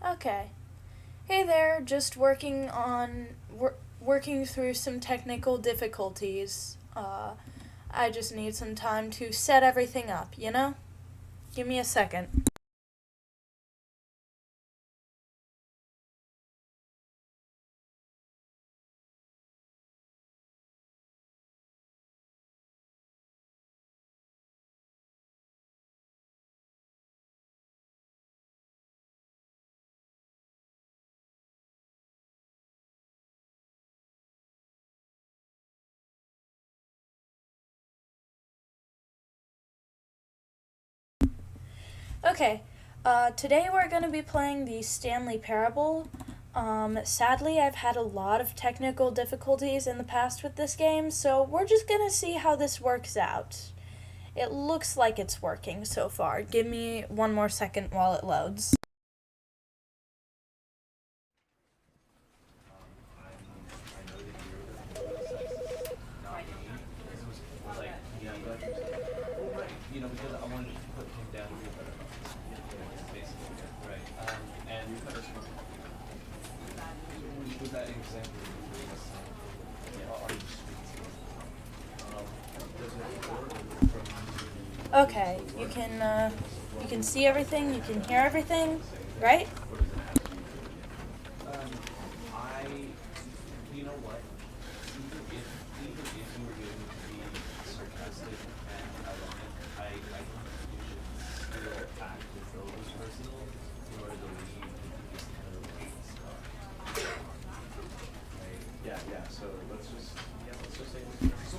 Okay. Hey there, just working through some technical difficulties. I just need some time to set everything up, you know? Give me a second. Okay, today we're going to be playing the Stanley Parable. Sadly, I've had a lot of technical difficulties in the past with this game, so we're just going to see how this works out. It looks like it's working so far. Give me one more second while it loads. Okay, you can see everything, you can hear everything, right?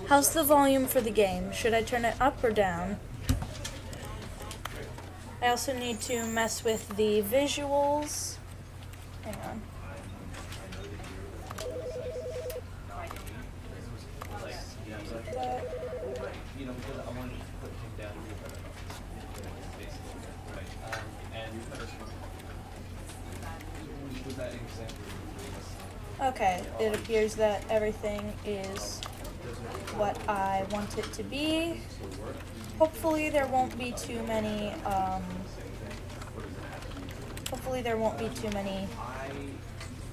How's the volume for the game? Should I turn it up or down? I also need to mess with the visuals. Hang on. Okay, it appears that everything is what I want it to be. Hopefully there won't be too many,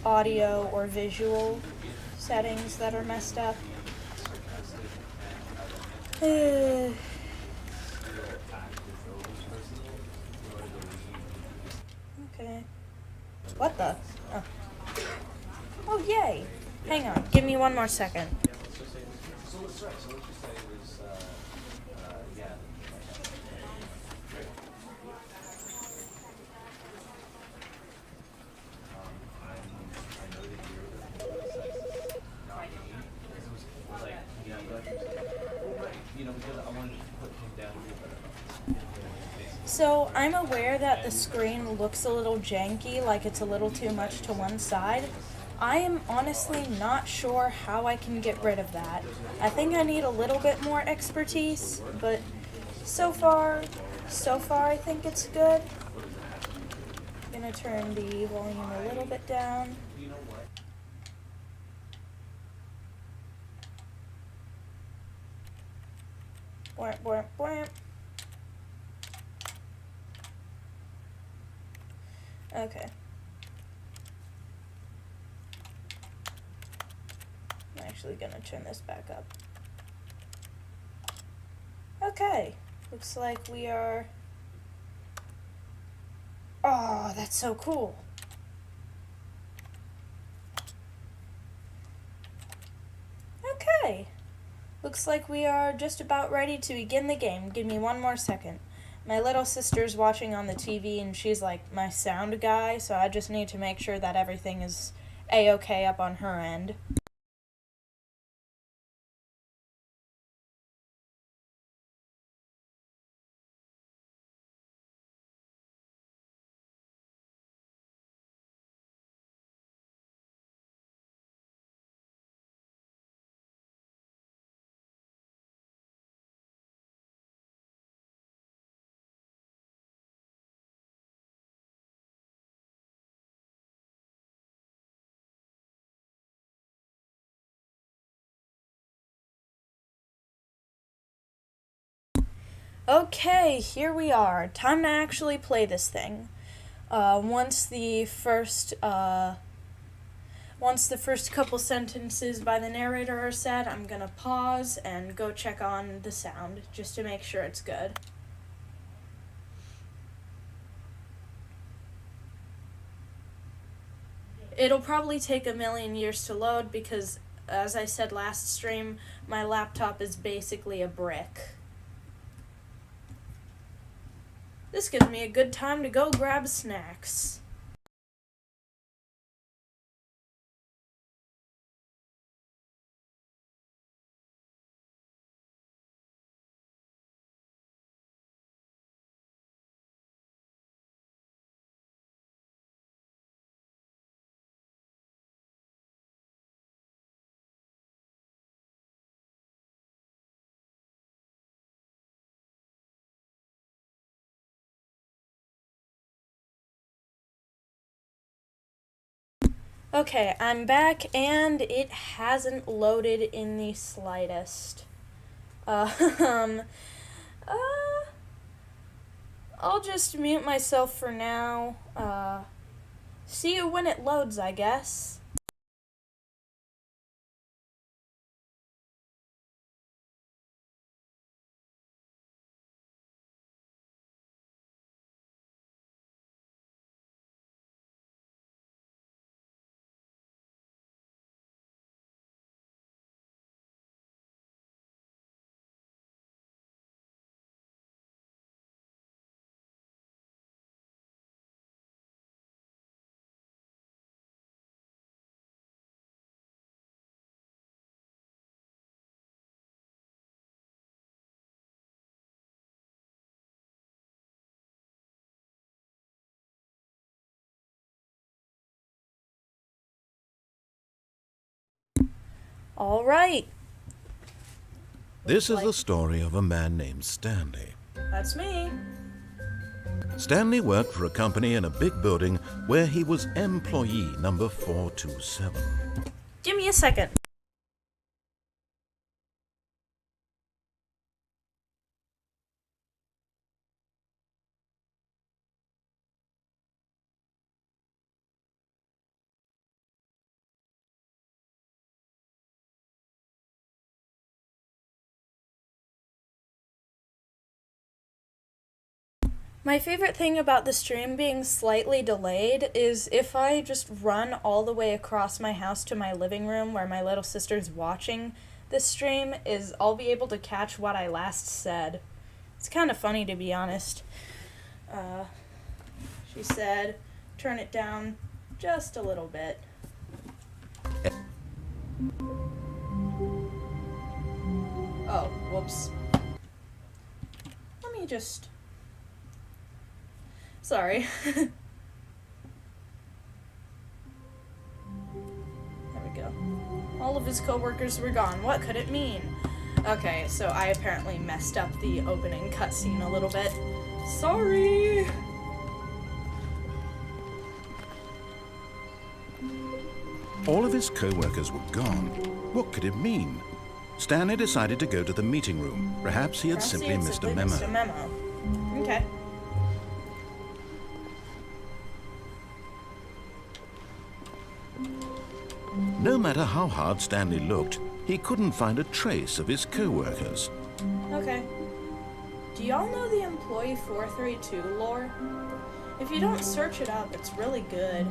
audio or visual settings that are messed up. Okay. What the? Oh. Oh, yay! Hang on, give me one more second. So, I'm aware that the screen looks a little janky, like it's a little too much to one side. I am honestly not sure how I can get rid of that. I think I need a little bit more expertise, but so far, I think it's good. I'm gonna turn the volume a little bit down. Bwamp, bwamp, bwamp. Okay. I'm actually gonna turn this back up. Okay. Looks like we are... Oh, that's so cool. Okay. Looks like we are just about ready to begin the game. Give me one more second. My little sister's watching on the TV and she's like my sound guy, so I just need to make sure that everything is a-okay up on her end. Okay, here we are. Time to actually play this thing. Once the first couple sentences by the narrator are said, I'm gonna pause and go check on the sound just to make sure it's good. It'll probably take a million years to load because, as I said last stream, my laptop is basically a brick. This gives me a good time to go grab snacks. Okay, I'm back and it hasn't loaded in the slightest. I'll just mute myself for now. See you when it loads, I guess. All right. This is the story of a man named Stanley. That's me. Stanley worked for a company in a big building where he was employee number 427. Give me a second. My favorite thing about the stream being slightly delayed is if I just run all the way across my house to my living room where my little sister's watching this stream, is I'll be able to catch what I last said. It's kind of funny, to be honest. She said, turn it down just a little bit. Oh, whoops. Let me just... Sorry. There we go. All of his coworkers were gone. What could it mean? Okay, so I apparently messed up the opening cutscene a little bit. Sorry! All of his co-workers were gone. What could it mean? Stanley decided to go to the meeting room. Perhaps he had simply missed a memo. Okay. No matter how hard Stanley looked, he couldn't find a trace of his co-workers. Okay. Do y'all know the Employee 432 lore? If you don't search it up, it's really good.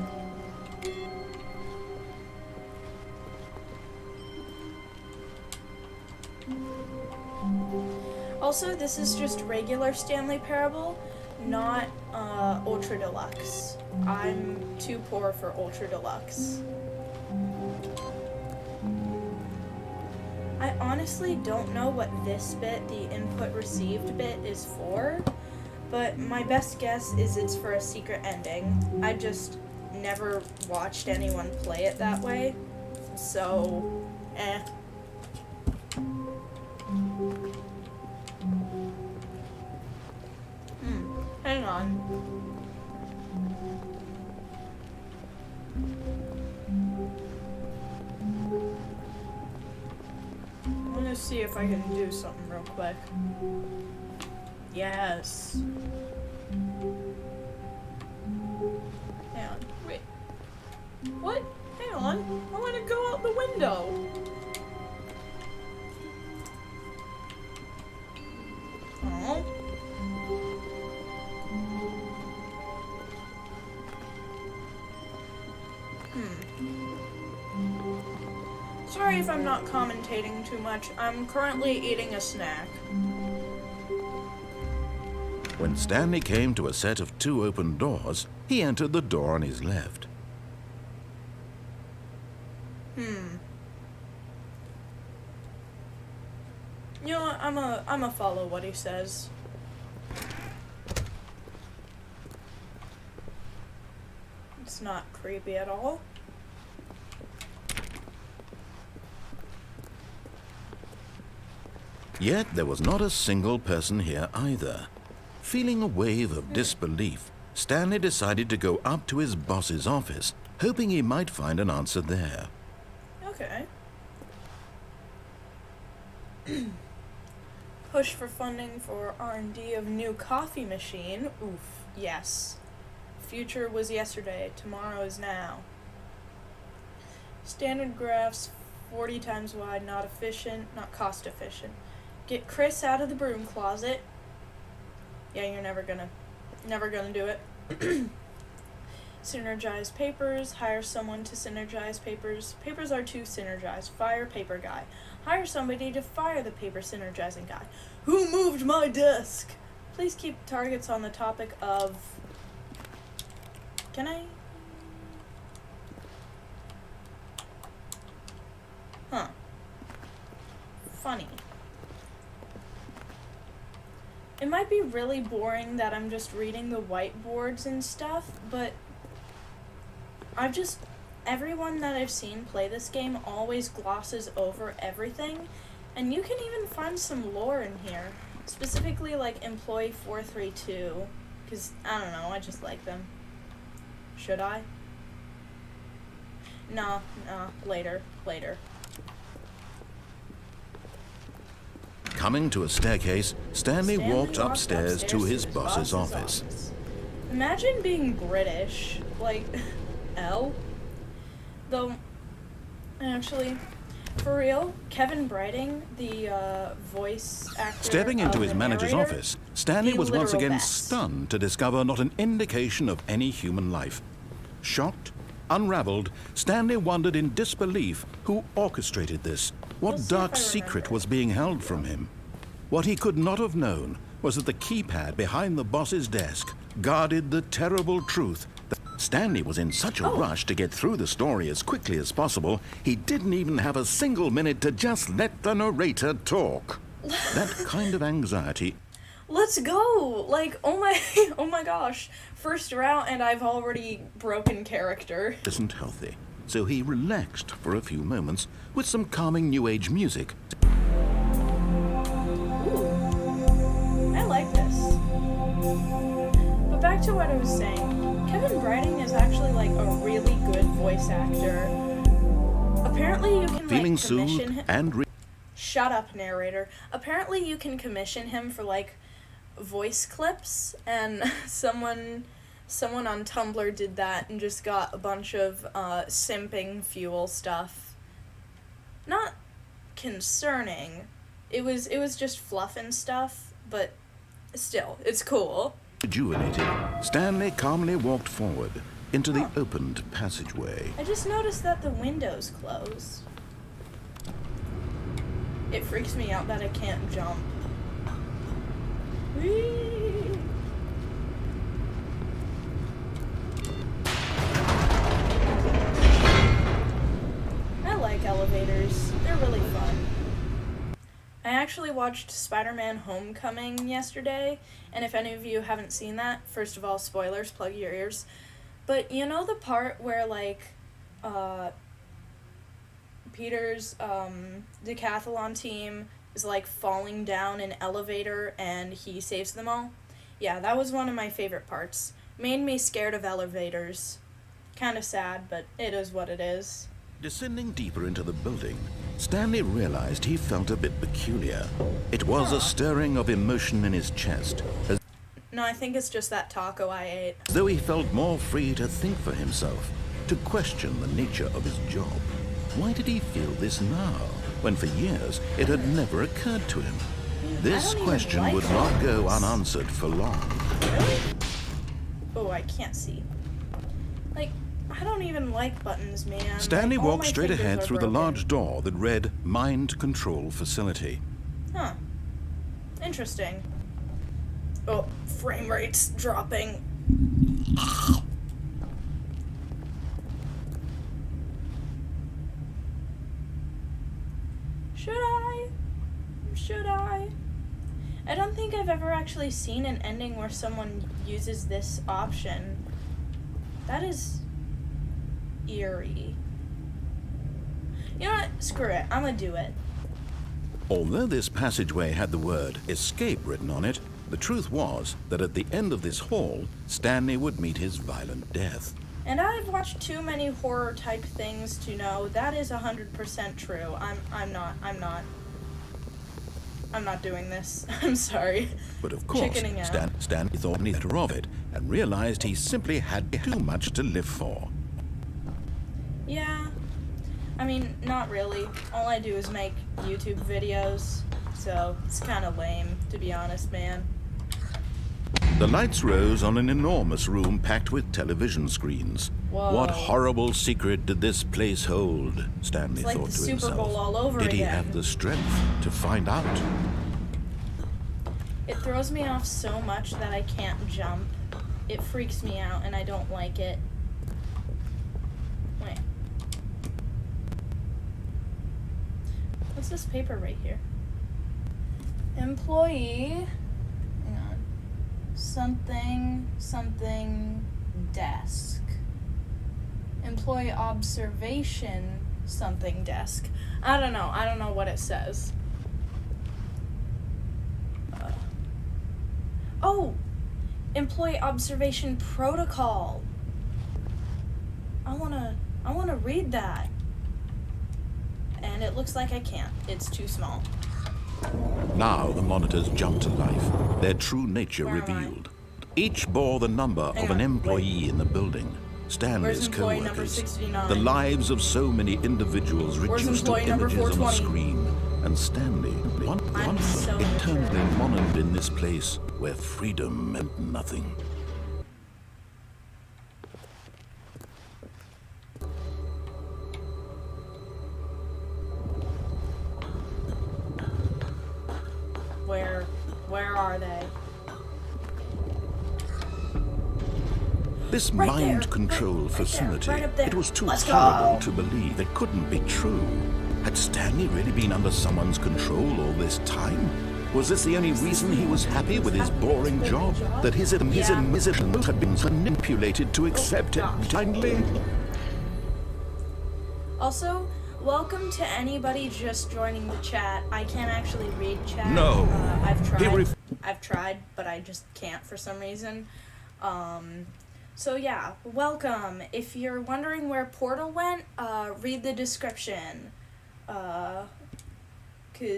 Also, this is just regular Stanley Parable, not Ultra Deluxe. I'm too poor for Ultra Deluxe. I honestly don't know what this bit, the input received bit, is for, but my best guess is it's for a secret ending. I just never watched anyone play it that way, so, Hang on. I'm gonna see if I can do something real quick. Yes. Sorry if I'm not commentating too much. I'm currently eating a snack. When Stanley came to a set of 2 open doors, he entered the door on his left. You know what? I'ma follow what he says. It's not creepy at all. Yet there was not a single person here either. Feeling a wave of disbelief, Stanley decided to go up to his boss's office, hoping he might find an answer there. Okay. Push for funding for R&D of new coffee machine. Oof, yes. Future was yesterday, tomorrow is now. Standard graphs 40 times wide, not efficient, not cost efficient. Get Chris out of the broom closet. Yeah, you're never gonna do it. Synergize papers, hire someone to synergize papers. Papers are to synergize. Fire paper guy. Hire somebody to fire the paper synergizing guy. Who moved my desk? Please keep targets on the topic of... Can I? Huh. Funny. It might be really boring that I'm just reading the whiteboards and stuff, but everyone that I've seen play this game always glosses over everything, and you can even find some lore in here, specifically like Employee 432, because, I don't know, I just like them. Should I? Nah, later. Coming to a staircase, Stanley walked upstairs to his boss's office. Imagine being British, like, L. Though, actually, for real, Kevin Brighting, the voice actor Stepping into his manager's narrator, office, Stanley the was once literal again best. stunned to discover not an indication of any human life. Shocked, unraveled, Stanley wondered in disbelief who orchestrated this. What Let's see dark if I secret remember. was being held from him? What he could not have known was that the keypad behind the boss's desk guarded the terrible truth that Stanley was in such a rush to get through the story as quickly as possible, he didn't even have a single minute to just let the narrator talk. That kind of anxiety Let's go! Like, oh my gosh. First route and I've already broken character. isn't healthy. So he relaxed for a few moments with some calming new age music. Ooh. I like this. But back to what I was saying. Kevin Brighting is actually, like, a really good voice actor. Apparently you can, Feeling like, commission soothed him... and Shut up, narrator. Apparently you can commission him for, like, voice clips, and someone on Tumblr did that and just got a bunch of simping fuel stuff. Not concerning. It was just fluff and stuff, but still, it's cool. rejuvenated, Stanley calmly walked forward into the opened passageway. I just noticed that the window's closed. It freaks me out that I can't jump. Whee! I like elevators. They're really fun. I actually watched Spider-Man Homecoming yesterday, and if any of you haven't seen that, first of all, spoilers, plug your ears. But you know the part where, like, Peter's decathlon team is, like, falling down an elevator and he saves them all? Yeah, that was one of my favorite parts. Made me scared of elevators. Kind of sad, but it is what it is. Descending deeper into the building, Stanley realized he felt a bit peculiar. It was a stirring of emotion in his chest, as No, I think it's just that taco I ate. though he felt more free to think for himself, to question the nature of his job. Why did he feel this now, when for years it had never occurred to him? This don't even question like would not go dogs. unanswered for long. Really? Oh, I can't see. Like, I don't even like buttons, man. Stanley Like, all walked my straight fingers ahead are through the broken. large door that read Mind Control Facility. Huh. Interesting. Oh, frame rate's dropping. Should I? I don't think I've ever actually seen an ending where someone uses this option. That is eerie. You know what? Screw it. I'm gonna do it. Although this passageway had the word escape written on it, the truth was that at the end of this hall, Stanley would meet his violent death. And I've watched too many horror type things to know that is 100% true. I'm not doing this. I'm sorry. But of course, Chickening out. Stanley thought neither of it and realized he simply had too much to live for. Yeah. I mean, not really. All I do is make YouTube videos, so it's kind of lame, to be honest, man. The lights rose on an enormous room packed with television screens. Whoa. What horrible secret did this place hold? Stanley It's like thought the to Super himself. Bowl all over Did he again. have the strength to find out? It throws me off so much that I can't jump. It freaks me out, and I don't like it. Wait. What's this paper right here? Employee. Hang on. Something desk. Employee observation something desk. I don't know what it says. Oh! Employee observation protocol. I wanna read that. And it looks like I can't. It's too small. Now the monitors jumped to life, their true nature Where am I? revealed. Each bore the number Hang of an on, employee in the building. Stanley's Where's employee number co-workers. 69? The lives of so many individuals Where's reduced to employee number images on a 420? screen. And Stanley, I'm so eternally immature. monitored in this place where freedom meant nothing. Where are they? This Right mind there, control right there, facility, right up there. it was too Let's horrible go. to believe. It couldn't be true. Had Stanley really been under someone's control all this time? Was this the only reason he was happy with his boring job? That his emotions had been manipulated to accept it gosh. blindly? Also, welcome to anybody just joining the chat. I can't actually read chat. No. I've tried, but I just can't for some reason. So yeah, welcome. If you're wondering where Portal went, read the description. 'Cause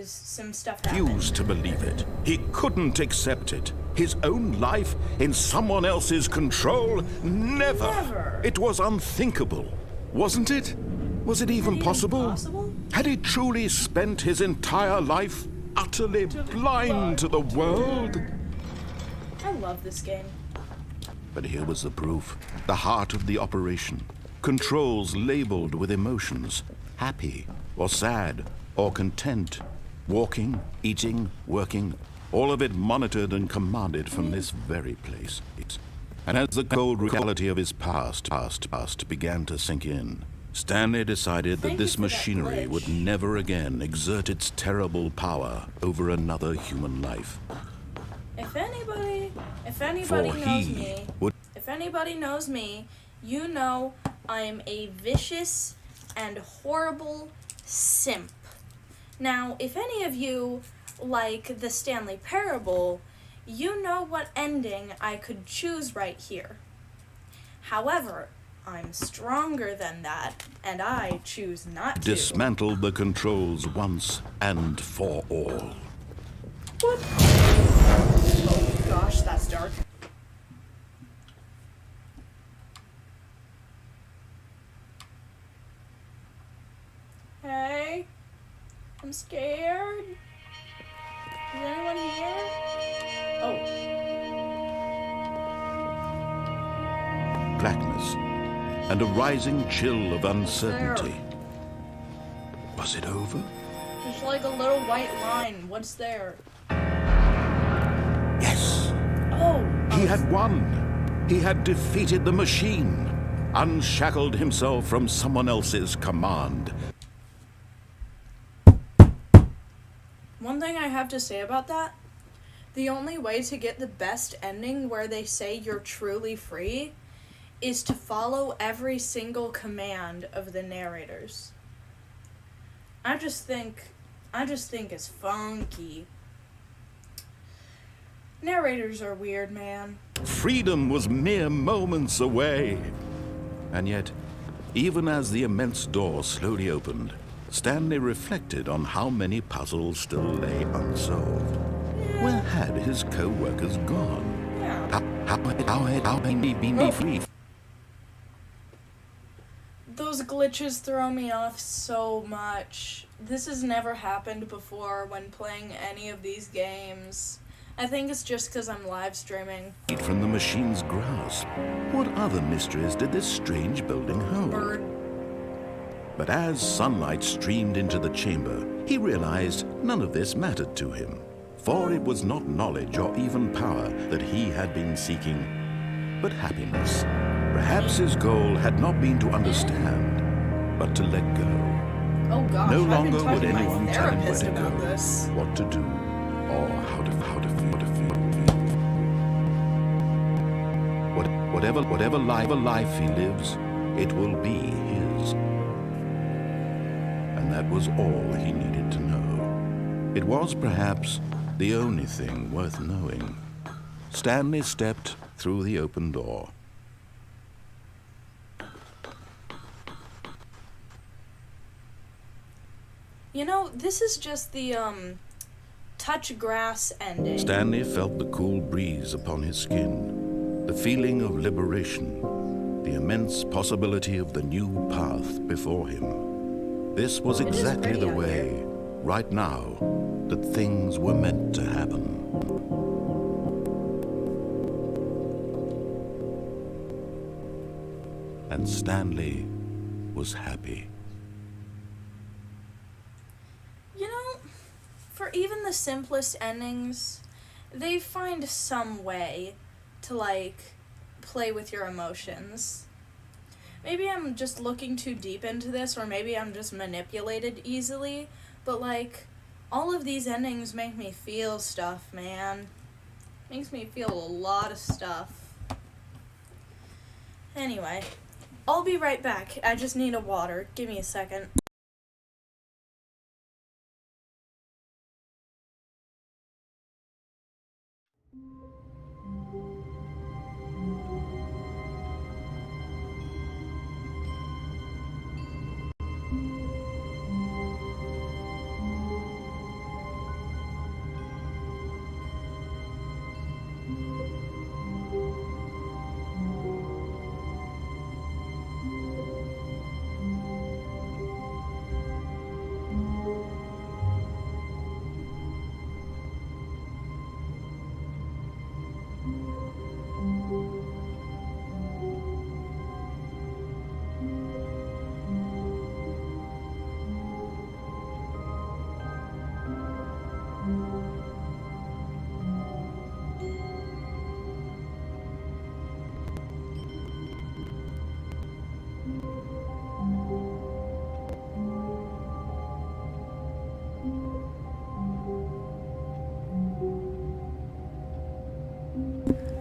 some stuff happened. Refused to believe it. He couldn't accept it. His own life in someone else's control? Never. Never. It was unthinkable, wasn't it? Was it even possible? Had he truly spent his entire life utterly blind to the world? I love this game. But here was the proof. The heart of the operation. Controls labeled with emotions. Happy or sad or content. Walking, eating, working. All of it monitored and commanded from this very place. And as the cold reality of his past began to sink in, Stanley decided that Thank you this for that machinery glitch. would never again exert its terrible power over another human life. If anybody For knows he me, would if anybody knows me, you know I'm a vicious and horrible simp. Now, if any of you like the Stanley Parable, you know what ending I could choose right here. However, I'm stronger than that, and I choose not to. dismantle the controls once and for all. What? Oh gosh, that's dark. Hey, I'm scared. Is anyone here? Oh. Blackness. and a rising chill of uncertainty. Was it over? There's like a little white line. What's there? Yes. Oh. He had won. He had defeated the machine, unshackled himself from someone else's command. One thing I have to say about that, the only way to get the best ending where they say you're truly free is to follow every single command of the narrators. I just think it's funky. Narrators are weird, man. Freedom was mere moments away. And yet, even as the immense door slowly opened, Stanley reflected on how many puzzles still lay unsolved. Where had his co-workers gone? Yeah. How had he been free? Those glitches throw me off so much. This has never happened before when playing any of these games. I think it's just because I'm live streaming. From the machine's grasp, what other mysteries did this strange building hold? Bird. But as sunlight streamed into the chamber, he realized none of this mattered to him. For it was not knowledge or even power that he had been seeking, but happiness. Perhaps his goal had not been to understand, but to let go. Oh gosh, No I've longer been talking would to anyone my tell him where therapist to about go, this. what to do, or how to feel. Whatever life he lives, it will be his. And that was all he needed to know. It was perhaps the only thing worth knowing. Stanley stepped through the open door. You know, this is just the, touch grass ending. Stanley felt the cool breeze upon his skin, the feeling of liberation, the immense possibility of the new path before him. This was exactly the way, right now, that things were meant to happen. And Stanley was happy. You know, for even the simplest endings, they find some way to, like, play with your emotions. Maybe I'm just looking too deep into this, or maybe I'm just manipulated easily, but, like, all of these endings make me feel stuff, man. Makes me feel a lot of stuff. Anyway, I'll be right back. I just need a water. Give me a second.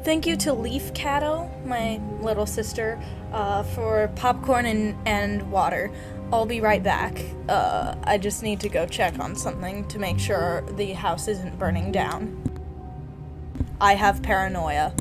Thank you to Leaf Catto, my little sister, for popcorn and water. I'll be right back. I just need to go check on something to make sure the house isn't burning down. I have paranoia.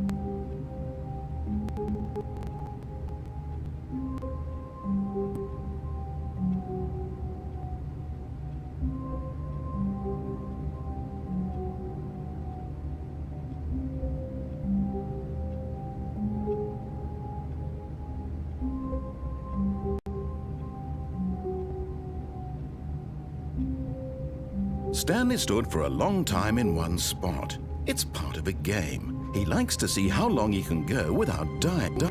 Stanley stood for a long time in one spot. It's part of a game. He likes to see how long he can go without dying.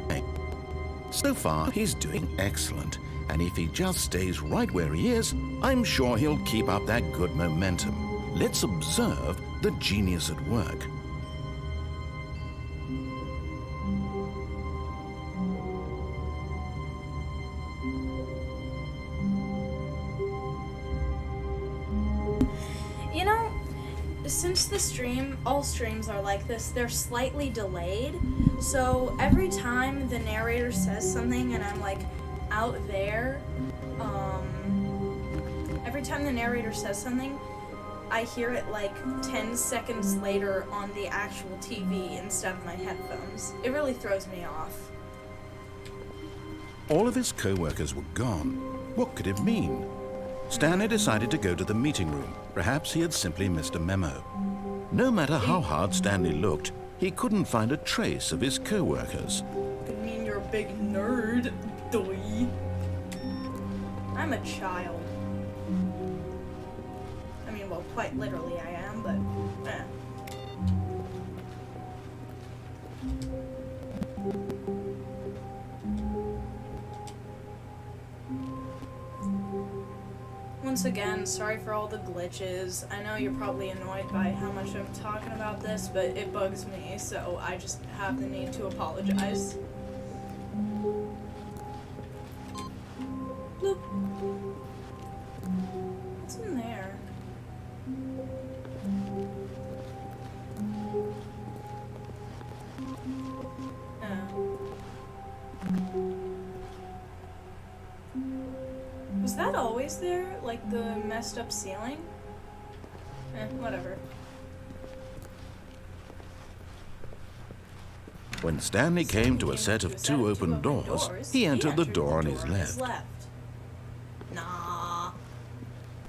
So far, he's doing excellent, and if he just stays right where he is, I'm sure he'll keep up that good momentum. Let's observe the genius at work. You know, since the stream, all streams are like this, they're slightly delayed. So every time the narrator says something and I'm like out there, every time the narrator says something, I hear it like 10 seconds later on the actual TV instead of my headphones. It really throws me off. All of his co-workers were gone. What could it mean? Stanley decided to go to the meeting room. Perhaps he had simply missed a memo. No matter how hard Stanley looked, he couldn't find a trace of his co-workers. Could mean you're a big nerd, doy. I'm a child. I mean, well, quite literally I am, but eh. Once again, sorry for all the glitches. I know you're probably annoyed by how much I'm talking about this, but it bugs me, so I just have the need to apologize. Bloop. What's in there? Was that always there? Like the messed up ceiling? Whatever. When Stanley came to a set of two open doors, he entered the door on his left. Nah.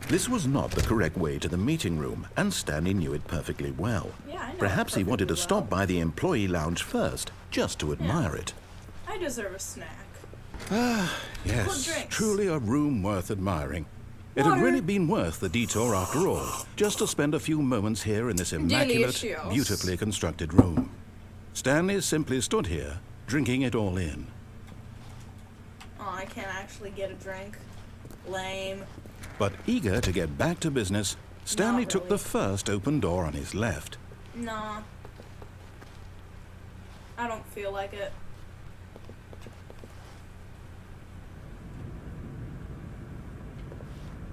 This was not the correct way to the meeting room, and Stanley knew it perfectly well. Yeah, I know. Perhaps he wanted to stop by the employee lounge first, just to admire it. I deserve a snack. Ah, yes, truly a room worth admiring. It had really been worth the detour after all, just to spend a few moments here in this immaculate, beautifully constructed room. Stanley simply stood here, drinking it all in. Oh, I can't actually get a drink. Lame. But eager to get back to business, Stanley took the first open door on his left. Nah. I don't feel like it.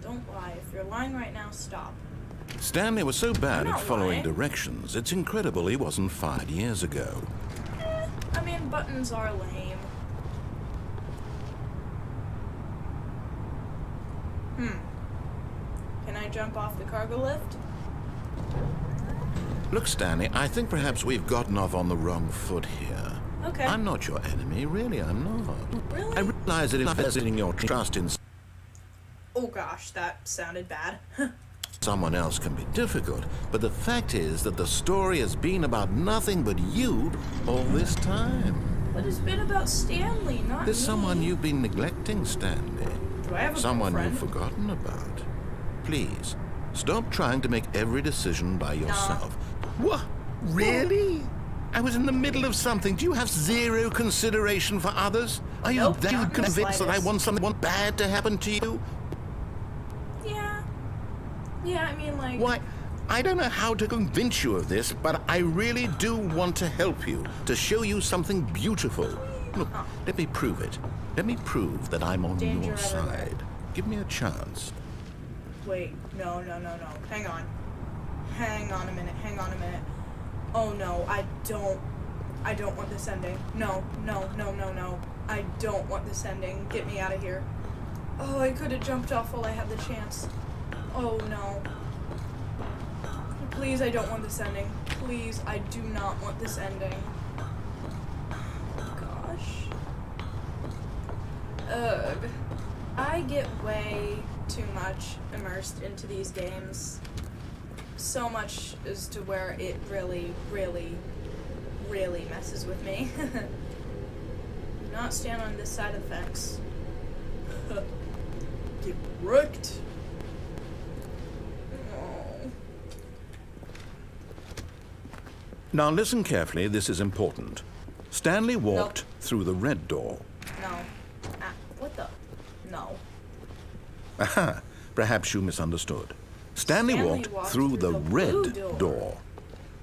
Don't lie. If you're lying right now, stop. Stanley was so bad at following lying. directions, it's incredible he wasn't fired years ago. I mean, buttons are lame. Can I jump off the cargo lift? Look, Stanley, I think perhaps we've gotten off on the wrong foot here. Okay. I'm not your enemy, really, I'm not. Really? I realize that investing your trust in Oh gosh, that sounded bad. someone else can be difficult, but the fact is that the story has been about nothing but you all this time. But it's been about Stanley, not There's me. someone you've been neglecting, Stanley. Do I have a Someone girlfriend? you've forgotten about. Please, stop trying to make every decision by yourself. What? Really? I was in the middle of something. Do you have zero consideration for others? Are you Nope, that not in the convinced that I slightest. want something bad to happen to you? Yeah. Yeah, I mean, like... Why, I don't know how to convince you of this, but I really do want to help you, to show you something beautiful. Look, let me prove it. Let me prove that I'm on Danger your everywhere. side. Give me a chance. Wait, no. Hang on. Hang on a minute. Oh no, I don't want this ending. No. I don't want this ending. Get me out of here. Oh, I could have jumped off while I had the chance. Oh no. Please, I don't want this ending. Please, I do not want this ending. Gosh. Ugh. I get way too much immersed into these games. So much as to where it really messes with me. Do not stand on this side of the fence. Get wrecked. Oh. Now listen carefully, this is important. Stanley walked through the red door. No. Aha, perhaps you misunderstood. Stanley walked through the red door.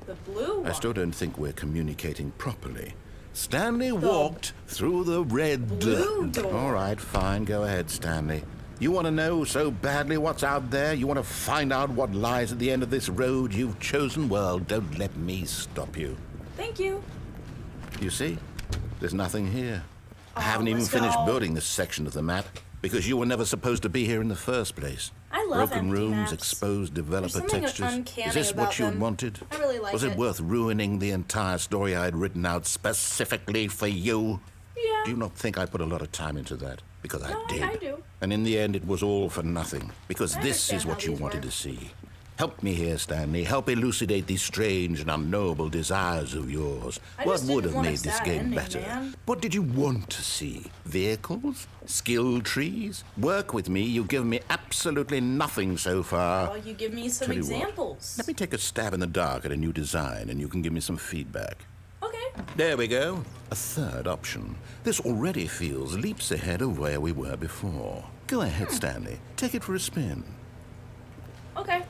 The blue one? I still don't think we're communicating properly. Stanley walked through the red door. All right, fine. Go ahead, Stanley. You want to know so badly what's out there? You want to find out what lies at the end of this road you've chosen? Well, don't let me stop you. Thank you. You see? There's nothing here. I haven't even finished building this section of the map because you were never supposed to be here in the first place. I love broken empty rooms, maps. exposed developer There's something textures. uncanny Is this about what you them. wanted? I really like Was it it. worth ruining the entire story I had written out specifically for you? Yeah. Do you not think I put a lot of time into that? Because I No, did. I do. And in the end, it was all for nothing. Because I this is understand what how you these wanted work. to see. Help me here, Stanley. Help elucidate these strange and unknowable desires of yours. I What just would didn't have want a made this sad game ending, better? man. What did you want to see? Vehicles? Skill trees? Work with me. You've given me absolutely nothing so far. Well, you give me some Tell you what, examples. let me take a stab in the dark at a new design, and you can give me some feedback. Okay. There we go. A third option. This already feels leaps ahead of where we were before. Go ahead, Stanley. Take it for a spin. Okay.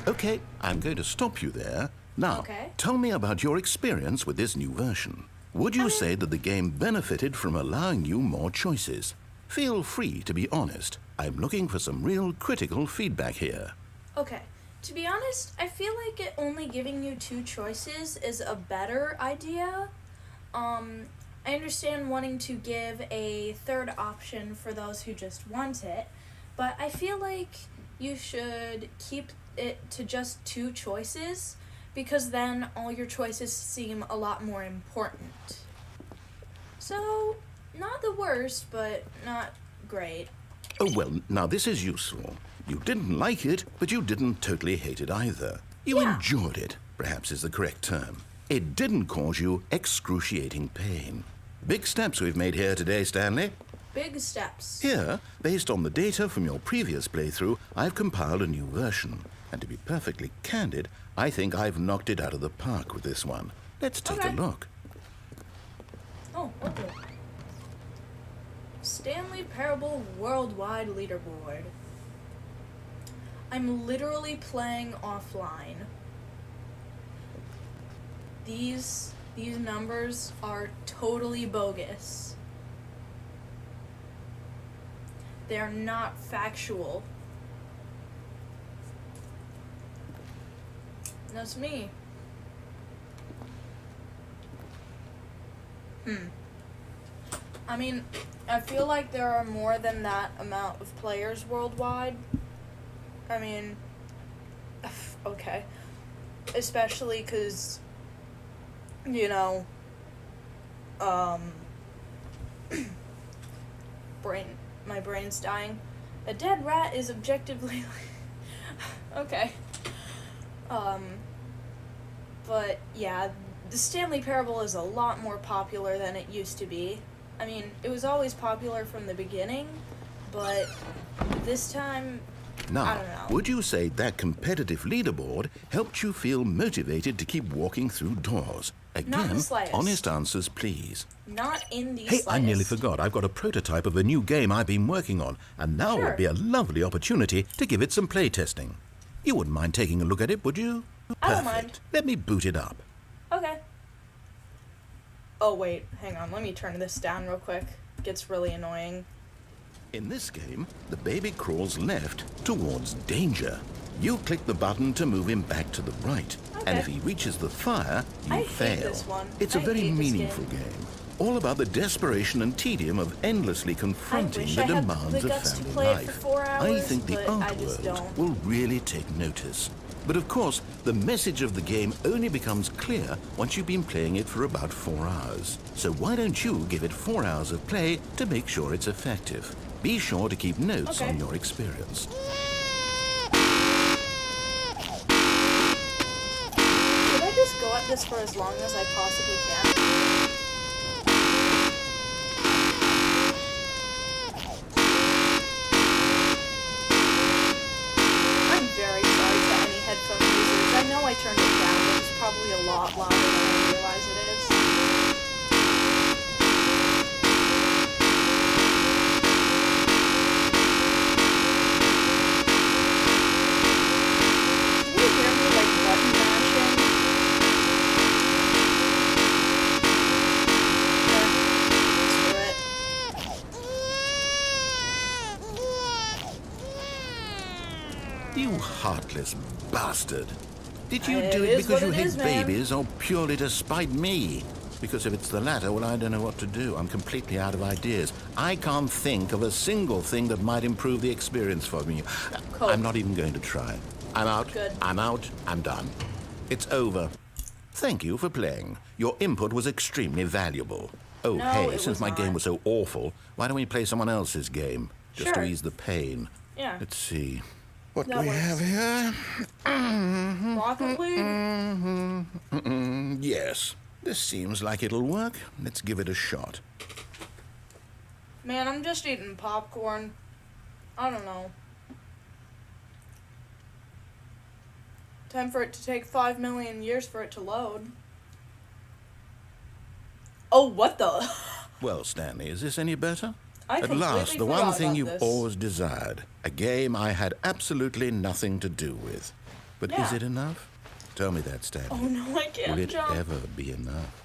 Okay, I'm going to stop you there. Now, Okay. tell me about your experience with this new version. Would you say that the game benefited from allowing you more choices? Feel free to be honest. I'm looking for some real critical feedback here. Okay. To be honest, I feel like it only giving you 2 choices is a better idea. I understand wanting to give a third option for those who just want it, but I feel like you should keep it to just 2 choices because then all your choices seem a lot more important. So, not the worst, but not great. Oh, well, now this is useful. You didn't like it, but you didn't totally hate it either. You Yeah. enjoyed it, perhaps is the correct term. It didn't cause you excruciating pain. Big steps we've made here today, Stanley. Big steps. Here, based on the data from your previous playthrough, I've compiled a new version. And to be perfectly candid, I think I've knocked it out of the park with this one. Let's take Okay. a look. Oh, okay. Stanley Parable Worldwide Leaderboard. I'm literally playing offline. These numbers are totally bogus. They're not factual. That's me. I mean, I feel like there are more than that amount of players worldwide. I mean, okay. Especially because, you know, my brain's dying. A dead rat is objectively, okay. But yeah, the Stanley Parable is a lot more popular than it used to be. I mean, it was always popular from the beginning, but this time, I Now, don't know. would you say that competitive leaderboard helped you feel motivated to keep walking through doors? Not Again, the slightest. honest answers, please. Not in the Hey, I nearly slightest. forgot. I've got a prototype of a new game I've been working on, and now Sure. would be a lovely opportunity to give it some play testing. You wouldn't mind taking a look at it, would you? I don't mind. Let me boot it up. Okay. Oh, wait. Hang on. Let me turn this down real quick. It gets really annoying. In this game, the baby crawls left towards danger. You click the button to move him back to the right, and Okay. if he reaches the fire, you I hate fail. this one. It's a I very hate this meaningful game. All about the desperation and tedium of endlessly confronting wish the I had demands the of guts to family play it life. for 4 I hours, think the but art I just world don't. will really take notice. But of course, the message of the game only becomes clear once you've been playing it for about 4 hours. So why don't you give it 4 hours of play to make sure it's effective? Be sure to keep notes Okay. on your experience. Should I just go at this for as long as I possibly can? I'm very sorry to any headphone users. I know I turned it down, but it's probably a lot louder than I realize it is. heartless bastard. Did you It do it is because what you it hate is, man. babies or purely to spite me? Because if it's the latter, well, I don't know what to do. I'm completely out of ideas. I can't think of a single thing that might improve the experience for me. Cool. I'm not even going to try. I'm out. Good. I'm out. I'm done. It's over. Thank you for playing. Your input was extremely valuable. Oh, No, hey, it since was my not. game was so awful, why don't we play someone else's game? Just to Sure. ease the pain. Yeah. Let's see. What That do we works. have here? Rocket League? Yes. This seems like it'll work. Let's give it a shot. Man, I'm just eating popcorn. I don't know. Time for it to take 5 million years for it to load. Oh, what the? Well, Stanley, is this any better? I At completely last, the one forgot thing about you've this. always desired. A game I had absolutely nothing to do with. But is Yeah. it enough? Tell me that, Stanley. Oh no, I can't Will it jump. ever be enough?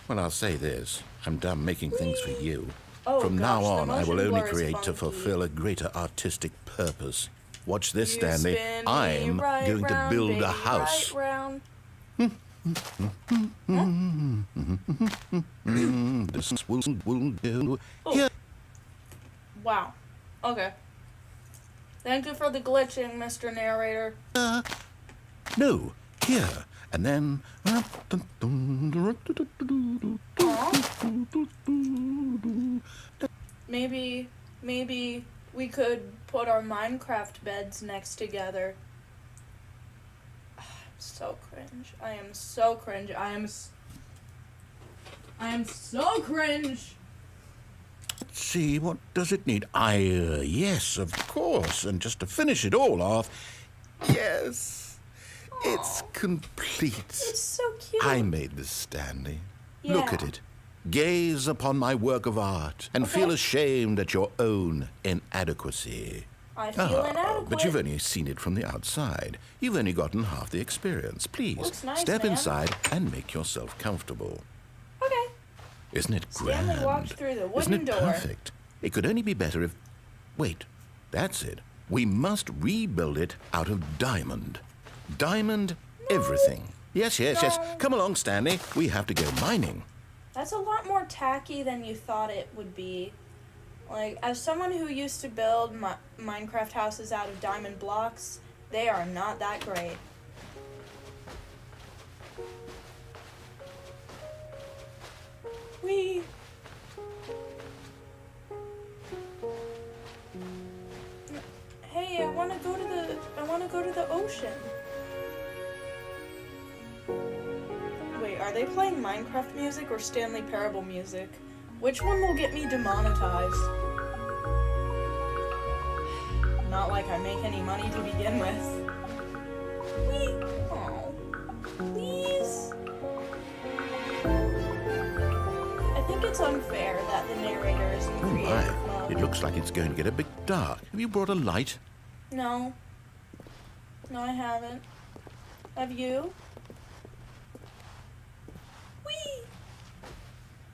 Well, I'll say this. I'm done making things for you. Oh, From gosh, now the on, I will motion only blur is create to funky. fulfill a greater artistic purpose. Watch this, You Stanley. spin me I'm right going to round, build baby, a house. Right round. This will do. Oh. Here. Wow. Okay. Thank you for the glitching, Mr. Narrator. No, here. And then. Maybe we could put our Minecraft beds next together. I'm so cringe. I am so cringe. I am so cringe. See, what does it need? Yes, of course. And just to finish it all off, yes, it's complete. It's so cute. I made this, Stanley. Look Yeah. at it. Gaze upon my work of art and feel ashamed at your own inadequacy. I feel inadequate. But you've only seen it from the outside. You've only gotten half the experience. Please, Looks nice, step man. inside and make yourself comfortable. Okay. Isn't it Stanley grand? walked through the Isn't wooden it door. perfect? It could only be better if... Wait, that's it. We must rebuild it out of diamond. Diamond everything. Yes. No. Come along, Stanley. We have to go mining. That's a lot more tacky than you thought it would be. Like, as someone who used to build Minecraft houses out of diamond blocks, they are not that great. Whee! Hey, I want to go to the ocean. Wait, are they playing Minecraft music or Stanley Parable music? Which one will get me demonetized? Not like I make any money to begin with. Whee! Oh, please. I think it's unfair that the narrator is in Oh creative my, mode. it looks like it's going to get a bit dark. Have you brought a light? No. No, I haven't. Have you? Whee!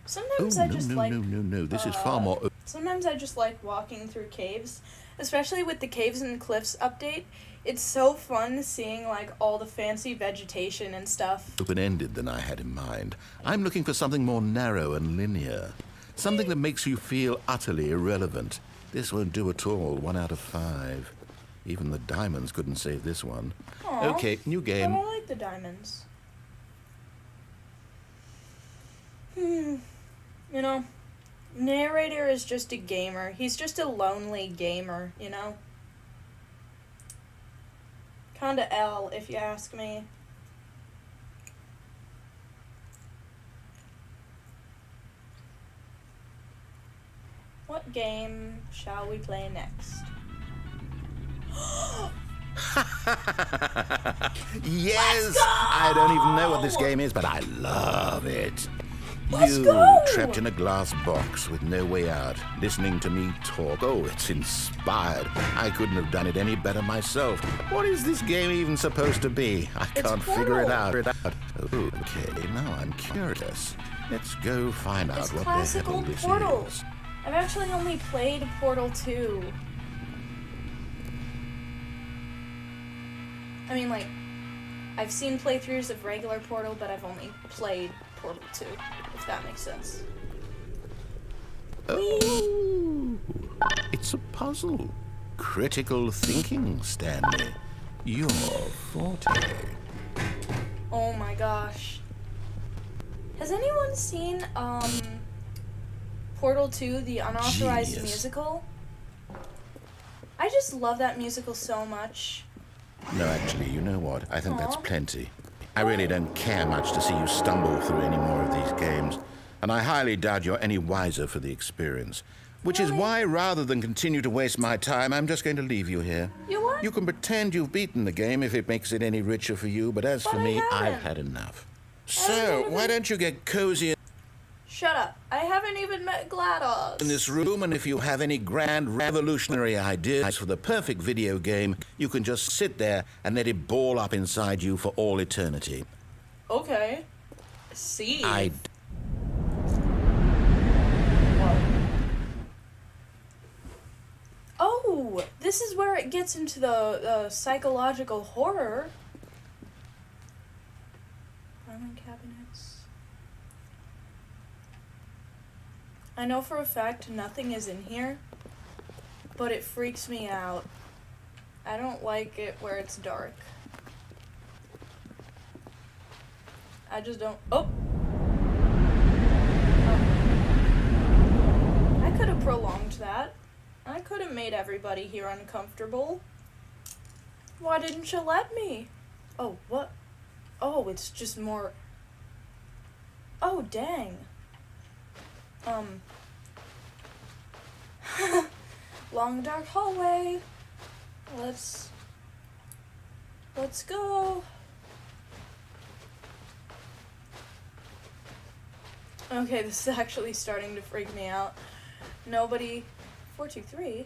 Sometimes I just like... No. This is far more... Sometimes I just like walking through caves, especially with the Caves and Cliffs update. It's so fun seeing like all the fancy vegetation and stuff. open-ended than I had in mind. I'm looking for something more narrow and linear. Something that makes you feel utterly irrelevant. This won't do at all. 1 out of 5. Even the diamonds couldn't save this one. Aw, Okay, new but game. I like the diamonds. You know, narrator is just a gamer. He's just a lonely gamer, you know? Kinda L, if you ask me. What game shall we play next? Yes! go! I don't even know what this game is, but I love it. Let's you, go! trapped in a glass box with no way out, listening to me talk. Oh, it's inspired. I couldn't have done it any better myself. What is this game even supposed to be? I It's can't figure it Portal. out. Okay, now I'm curious. Let's go find out It's what the classic hell old this Portal. is. I've actually only played Portal 2. I mean, like, I've seen playthroughs of regular Portal, but I've only played Portal 2, if that makes sense. Oh, it's a puzzle. Critical thinking, Stanley. Your forte. Oh my gosh. Has anyone seen, Portal 2, the unauthorized Genius. musical? I just love that musical so much. No, actually, you know what? I think that's Aw. plenty. I really don't care much to see you stumble through any more of these games, and I highly doubt you're any wiser for the experience. Which is Really? why, rather than continue to waste my time, I'm just going to leave you here. You what? You can pretend you've beaten the game if it makes it any richer for you, but as But for I me, I've haven't. had enough. haven't So, even- why don't you get cozy Shut up. I haven't even met GLaDOS. in this room, and if you have any grand revolutionary ideas for the perfect video game, you can just sit there and let it ball up inside you for all eternity. Okay. See. Oh, this is where it gets into the psychological horror. Filing cabinets. I know for a fact nothing is in here, but it freaks me out. I don't like it where it's dark. I just don't. Oh! I could have prolonged that. I could have made everybody here uncomfortable. Why didn't you let me? Oh, what? Oh, it's just more. Oh, dang. Long dark hallway. Let's go. Okay, this is actually starting to freak me out. Nobody 423.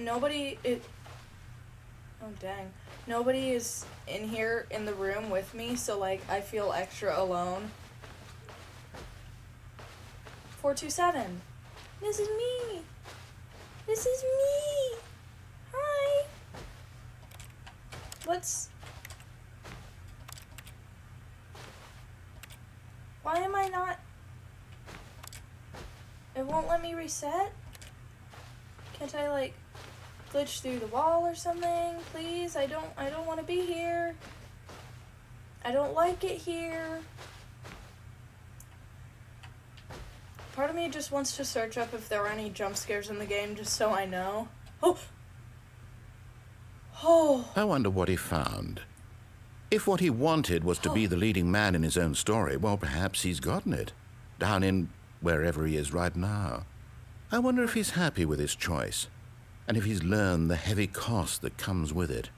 Nobody oh dang. Nobody is in here in the room with me, so like I feel extra alone. 427. This is me. This is me. Hi. Why am I not? It won't let me reset? Can't I like glitch through the wall or something? Please, I don't want to be here. I don't like it here. Part of me just wants to search up if there are any jump scares in the game just so I know. Oh. Oh. I wonder what he found. If what he wanted was to be the leading man in his own story, well, perhaps he's gotten it. Down in wherever he is right now. I wonder if he's happy with his choice, and if he's learned the heavy cost that comes with it.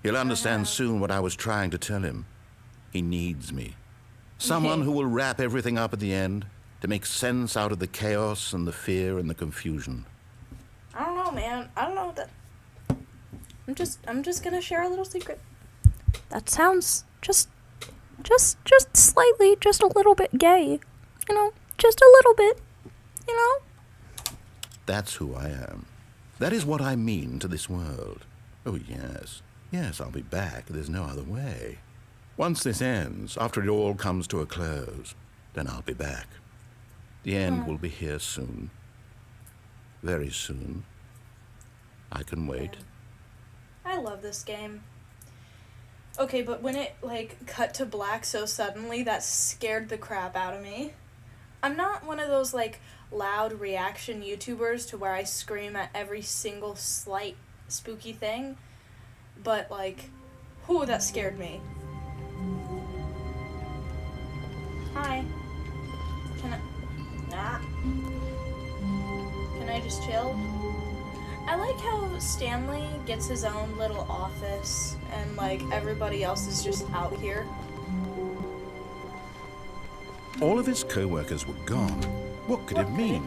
He'll understand soon what I was trying to tell him. He needs me. Someone who will wrap everything up at the end, to make sense out of the chaos and the fear and the confusion. I don't know, man. I don't know that. I'm just gonna share a little secret. That sounds just slightly, just a little bit gay. You know, just a little bit. You know? That's who I am. That is what I mean to this world. Oh, yes. Yes, I'll be back. There's no other way. Once this ends, after it all comes to a close, then I'll be back. The end will be here soon. Very soon. I can wait. I love this game. Okay, but when it, like, cut to black so suddenly, that scared the crap out of me. I'm not one of those, like, loud reaction YouTubers to where I scream at every single slight spooky thing. But, like, whew, that scared me. Hi. Can I just chill? I like how Stanley gets his own little office and like everybody else is just out here. All of his co-workers were gone. What could it mean?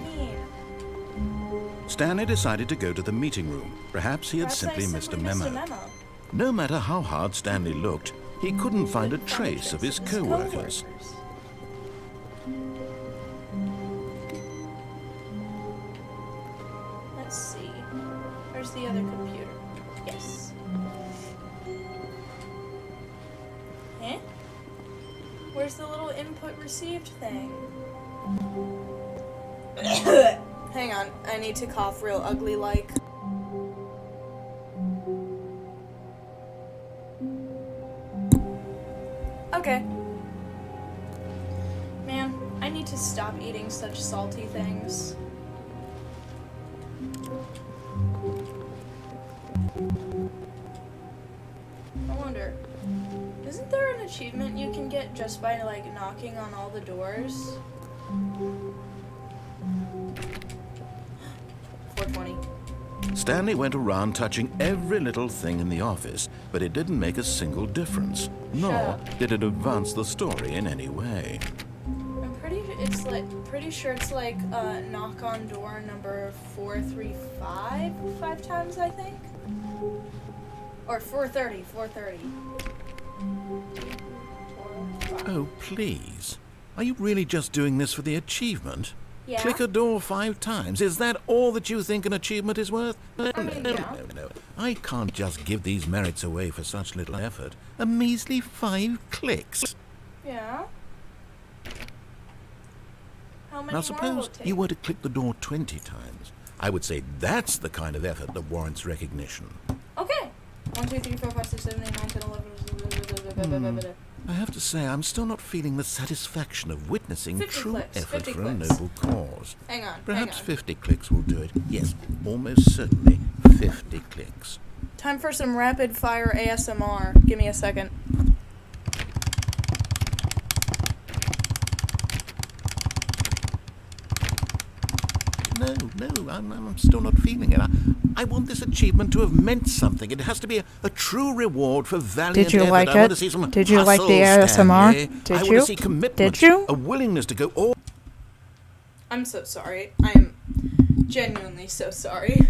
Stanley decided to go to the meeting room. Perhaps he had simply missed a memo. No matter how hard Stanley looked, he couldn't find a trace of his co-workers. Let's see. Where's the other computer? Yes. Where's the little input received thing? Hang on, I need to cough real ugly like. Okay. Man, I need to stop eating such salty things. I wonder, isn't there an achievement you can get just by like knocking on all the doors? 420. Stanley went around touching every little thing in the office, but it didn't make a single difference, nor did it advance the story in any way. I'm pretty sure it's like knock on door number 435 5 times, I think. Or 430. Oh, please. Are you really just doing this for the achievement? Yeah. Click a door 5 times. Is that all that you think an achievement is worth? No. I can't just give these merits away for such little effort. A measly 5 clicks. Yeah. How many Now more will suppose it take? you were to click the door 20 times. I would say that's the kind of effort that warrants recognition. Okay. 1, 2, 3, 4, 5, 6, 7, 8, 9, 10, 11. I have to say, I'm still not feeling the satisfaction of witnessing 50 true clicks, effort 50 for clicks. a noble cause. Hang on. Perhaps hang on. 50 clicks will do it. Yes, almost certainly 50 clicks. Time for some rapid fire ASMR. Give me a second. No, I'm still not feeling it. I want this achievement to have meant something. It has to be a true reward for valiant Did you effort. like I want it? to see some Did you like the hustle, ASMR? Stanley. Did I you? want to see commitment. Did you? A willingness to go all... I'm so sorry. I am genuinely so sorry.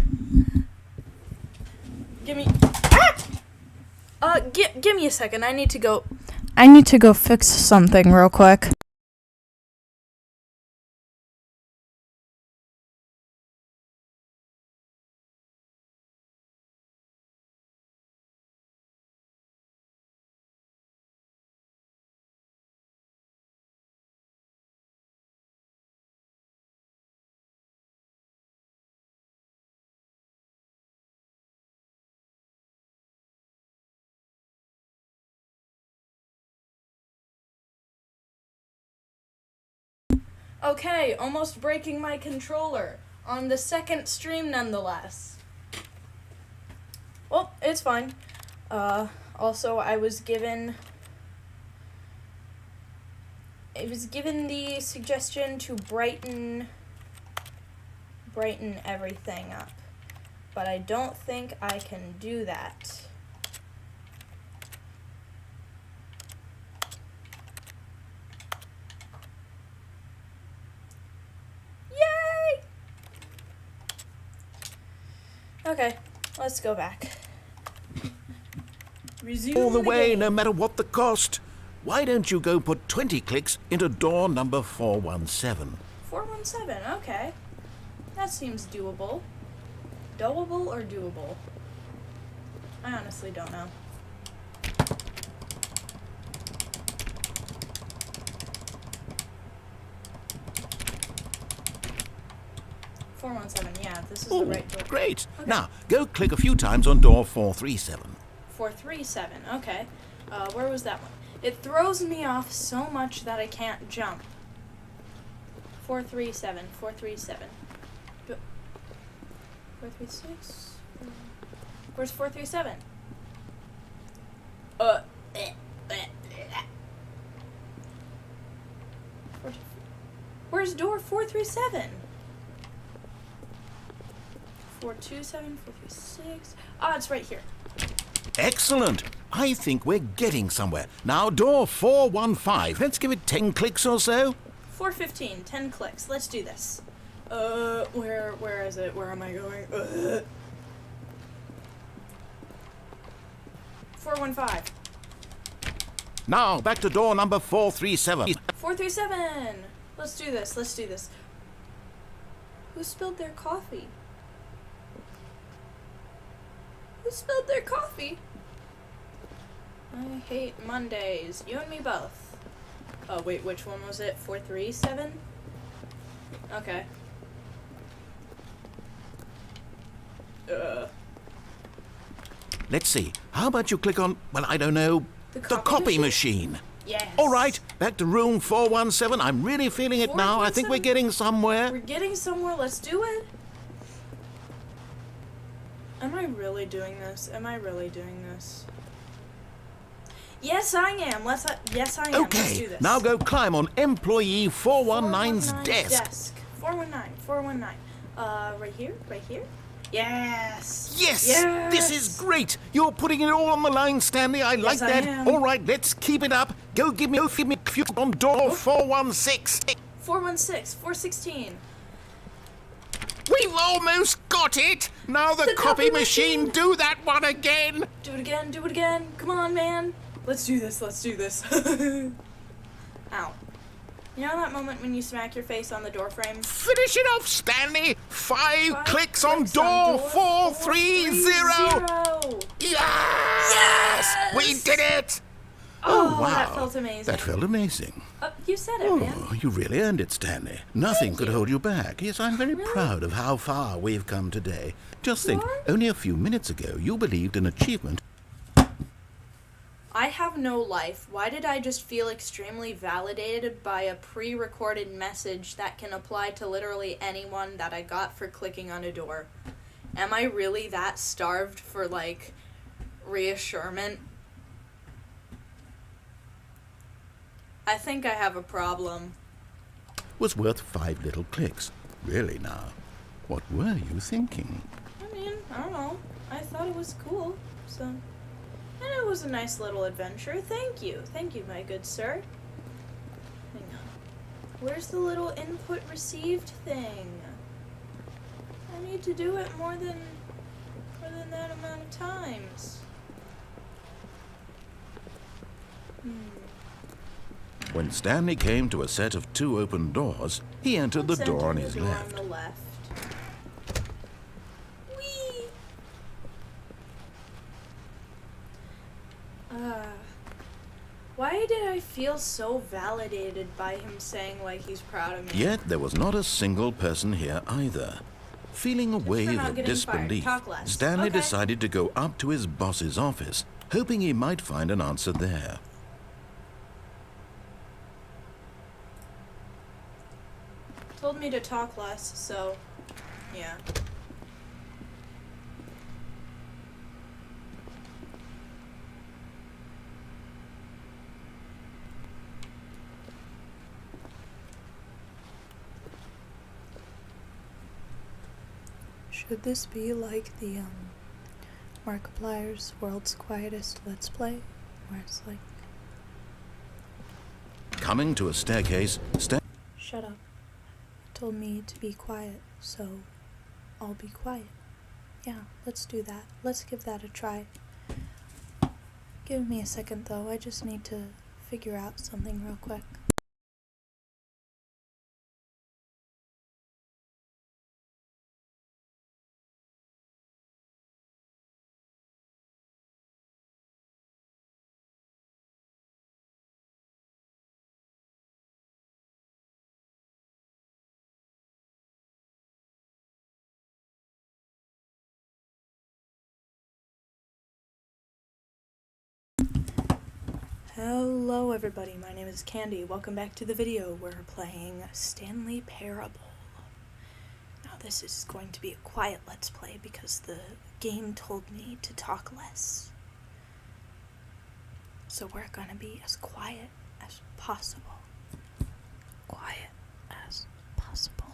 Give me... give me a second. I need to go... I need to go fix something real quick. Okay, almost breaking my controller. On the second stream, nonetheless. Well, it's fine. Also, I was given the suggestion to brighten everything up. But I don't think I can do that. Yay! Okay, let's go back. Resume all the way, game. no matter what the cost. Why don't you go put 20 clicks into door number 417? 417, okay. That seems doable. Doable or doable? I honestly don't know. Yeah, this is the Oh, right door. great. Okay. Now, go click a few times on door 437. 437, okay. Where was that one? It throws me off so much that I can't jump. 437. 436? Where's 437? Where's door 437? 427, 436. Ah, it's right here. Excellent. I think we're getting somewhere. Now, door 415. Let's give it 10 clicks or so. 415, 10 clicks. Let's do this. Where is it? Where am I going? 415. Now, back to door number 437. 437. Let's do this. Who spilled their coffee? I hate Mondays. You and me both. Oh, wait, which one was it? 437? Okay. Let's see. How about you click on, well, I don't know, the copy machine? Yes. All right, back to room 417. I'm really feeling it now. I think we're 417? getting somewhere. We're getting somewhere. Let's do it. Am I really doing this? Am I really doing this? Yes, I am. Yes, I am. Let's do Okay, this. now go climb on employee 419's desk. 419. 419. Right here? Right here? Yes! Yes! Yes! This is great! You're putting it all on the line, Stanley. I like I that. am. All right, let's keep it up. Go give me a few on door 416. 416. 416. We've almost got it! Now the copy machine, do that one again! Do it again. Do it again. Come on, man. Let's do this. Let's do this. Ow. You know that moment when you smack your face on the door frame? Finish it off, Stanley! Five clicks on door 430! Yes! We did it! Oh, wow. that felt amazing. That felt amazing. You said it, man. Oh, you really earned it, Stanley. Nothing could hold you back. Yes, I'm very Really? proud of how far we've come today. Just think, You are? only a few minutes ago, you believed an achievement. I have no life. Why did I just feel extremely validated by a pre-recorded message that can apply to literally anyone that I got for clicking on a door? Am I really that starved for, like, reassurance? I think I have a problem. Was worth 5 little clicks. Really now. What were you thinking? I mean, I don't know. I thought it was cool, so... And it was a nice little adventure. Thank you. Thank you, my good sir. Hang on. Where's the little input received thing? I need to do it more than that amount of times. When Stanley came to a set of 2 open doors, he entered the door on his left. On the left. Whee! Why did I feel so validated by him saying, like, he's proud of me? Yet there was not a single person here either. Feeling a wave not of getting fired. disbelief, Talk less. Stanley Okay. decided to go up to his boss's office, hoping he might find an answer there. Told me to talk less, so, yeah. Should this be like the Markiplier's World's Quietest Let's Play, where it's like, Coming to a staircase, shut up. It told me to be quiet, so I'll be quiet. Yeah, let's do that. Let's give that a try. Give me a second though, I just need to figure out something real quick. Hello everybody, my name is Candy. Welcome back to the video. We're playing Stanley Parable. Now this is going to be a quiet let's play because the game told me to talk less. So we're gonna be as quiet as possible. Quiet as possible.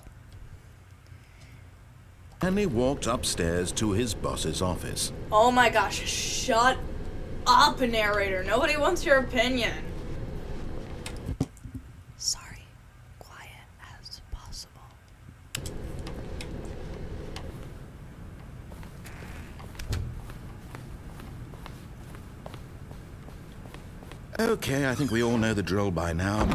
Stanley walked upstairs to his boss's office. Oh my gosh, shut up, narrator. Nobody wants your opinion. Sorry. Quiet as possible. Okay, I think we all know the drill by now.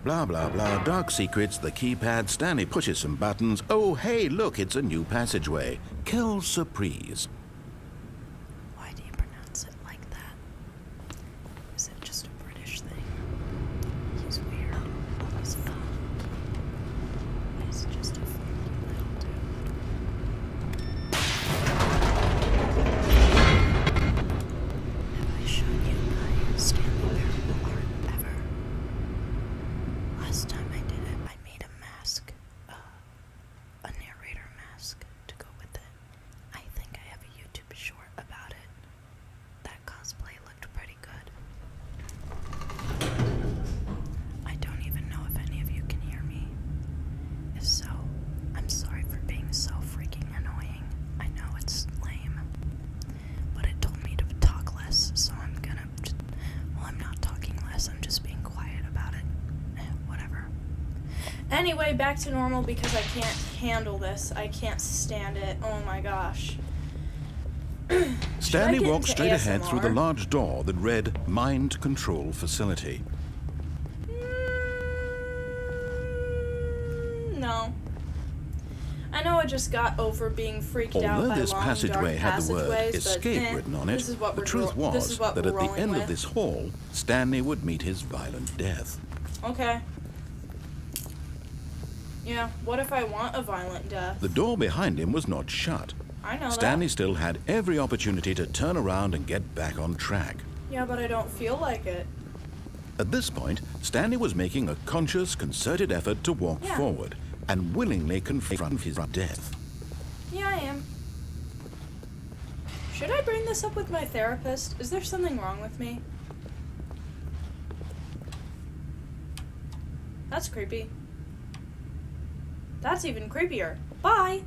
Blah, blah, blah. Dark secrets, the keypad. Stanley pushes some buttons. Oh, hey, look, it's a new passageway. Quelle surprise. Why do you pronounce it like that? Is it just a Anyway, back to normal because I can't handle this. I can't stand it. Oh my gosh. Stanley get walked into straight ahead through the ASMR? large door that read Mind Control Facility. No. I know I just got over being freaked out Although by this long, passageway dark had the word passageways, but, escape written on it, this is what the we're truth this was is what that we're at the rolling end with. of this hall, Stanley would meet his violent death. Okay. Yeah, what if I want a violent death? The door behind him was not shut. I know Stanley that. still had every opportunity to turn around and get back on track. Yeah, but I don't feel like it. At this point, Stanley was making a conscious, concerted effort to walk Yeah. forward and willingly confront his death. Yeah, I am. Should I bring this up with my therapist? Is there something wrong with me? That's creepy. That's even creepier. Bye!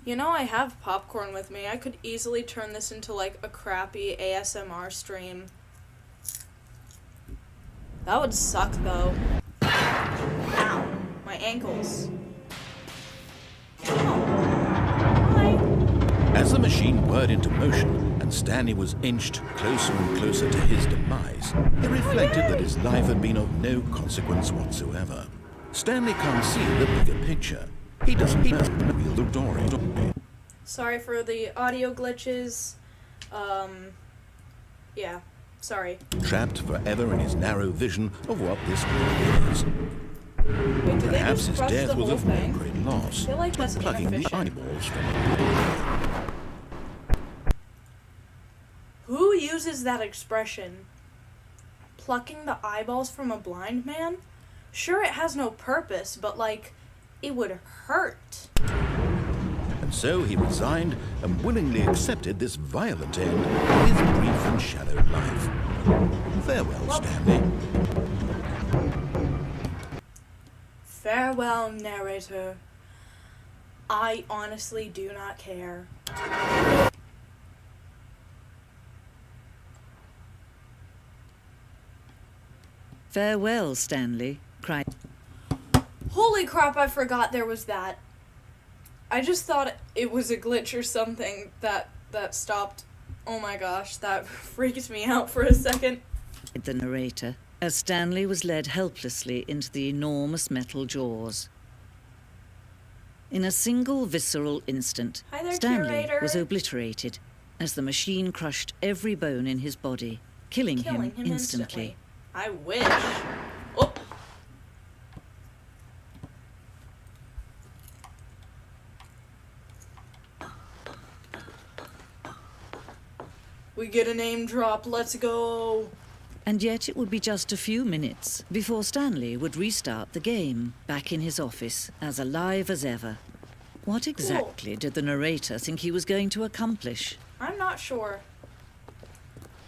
You know, I have popcorn with me. I could easily turn this into like a crappy ASMR stream. That would suck though. Ow. My ankles. Oh. Hi. As the machine whirred into motion and Stanley was inched closer and closer to his demise, he reflected that his life had been of no consequence whatsoever. Stanley can't see the bigger picture. He doesn't know the story. Sorry for the audio glitches. Yeah. Sorry. Trapped forever in his narrow vision of what this world is. Wait, did Perhaps they his just crush death the was whole of no thing? great loss, I feel like that's plucking the inefficient. eyeballs from the Who uses that expression? Plucking the eyeballs from a blind man? Sure, it has no purpose, but like, it would hurt. And so he resigned and willingly accepted this violent end to his brief and shallow life. Farewell, Stanley. Farewell, narrator. I honestly do not care. Farewell, Stanley, cried. Holy crap, I forgot there was that. I just thought it was a glitch or something that stopped. Oh my gosh, that freaked me out for a second. The narrator, as Stanley was led helplessly into the enormous metal jaws. In a single visceral instant, Hi there, Stanley curator. was obliterated as the machine crushed every bone in his body, killing him instantly. I wish. Oh. We get a name drop, let's go. And yet it would be just a few minutes before Stanley would restart the game, back in his office, as alive as ever. What exactly did the narrator think he was going to accomplish? I'm not sure.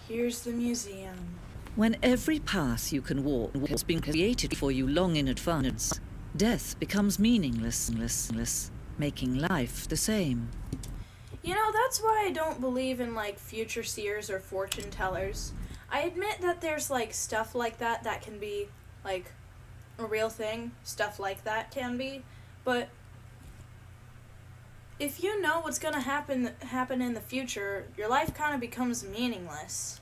Here's the museum. When every path you can walk has been created for you long in advance, death becomes meaningless, making life the same. You know, that's why I don't believe in, like, future seers or fortune tellers. I admit that there's, like, stuff like that that can be, like, a real thing. Stuff like that can be. But if you know what's gonna happen in the future, your life kind of becomes meaningless.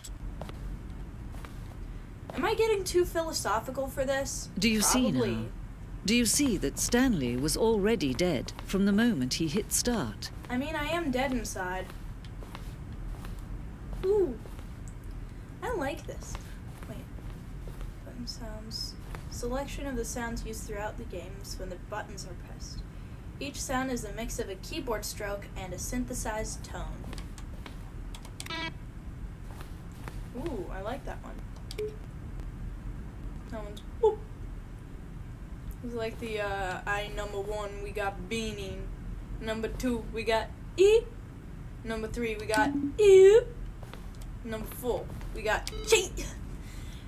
Am I getting too philosophical for this? Do you see Probably. now? Do you see that Stanley was already dead from the moment he hit start? I mean, I am dead inside. Ooh. I like this. Wait. Button sounds. Selection of the sounds used throughout the games when the buttons are pressed. Each sound is a mix of a keyboard stroke and a synthesized tone. Ooh, I like that one. That one's whoop. It's like the number 1 we got beaning. Number 2 we got E. Number 3 we got E. Number 4 we got G.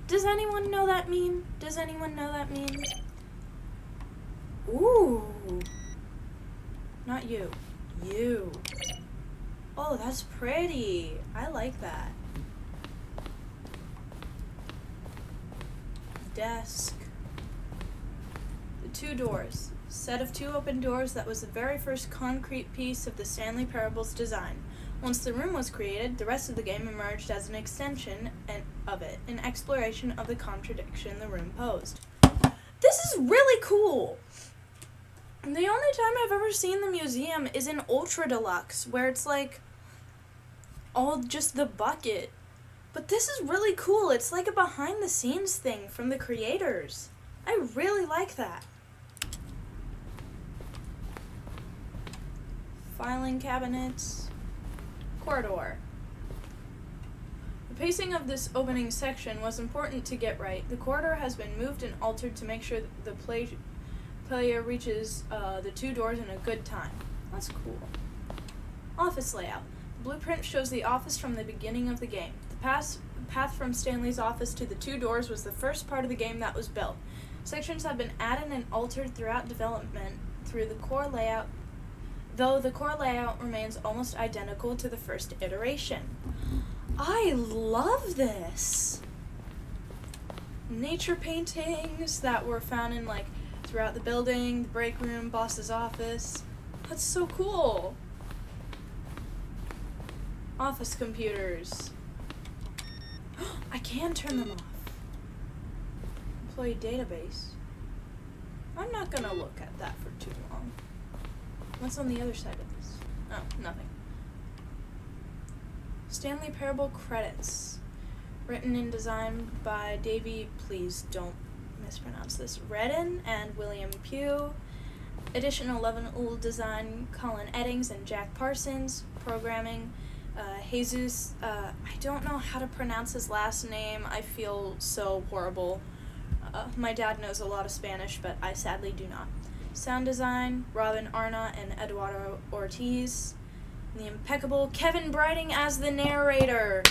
Does anyone know that meme? Does anyone know that meme? Ooh. Not you. you. Oh, that's pretty. I like that. Desk. The two doors. Set of two open doors that was the very first concrete piece of the Stanley Parable's design. Once the room was created, the rest of the game emerged as an extension of it, an exploration of the contradiction the room posed. This is really cool! The only time I've ever seen the museum is in Ultra Deluxe, where it's like all just the bucket. But this is really cool. It's like a behind the scenes thing from the creators. I really like that. Filing cabinets. Corridor. The pacing of this opening section was important to get right. The corridor has been moved and altered to make sure that the player reaches the two doors in a good time. That's cool. Office layout. The blueprint shows the office from the beginning of the game. The path from Stanley's office to the two doors was the first part of the game that was built. Sections have been added and altered throughout development through the core layout, though the core layout remains almost identical to the first iteration. I love this! Nature paintings that were found in throughout the building, the break room, boss's office. That's so cool! Office computers. I can turn them off. Employee database. I'm not gonna look at that for too long. What's on the other side of this? Oh, nothing. Stanley Parable credits. Written and designed by Davey, please don't mispronounce this, Redden and William Pugh. Additional level design, Colin Eddings and Jack Parsons. Programming, Jesus, I don't know how to pronounce his last name. I feel so horrible. My dad knows a lot of Spanish, but I sadly do not. Sound design, Robin Arna and Eduardo Ortiz. And the impeccable Kevin Brighting as the narrator.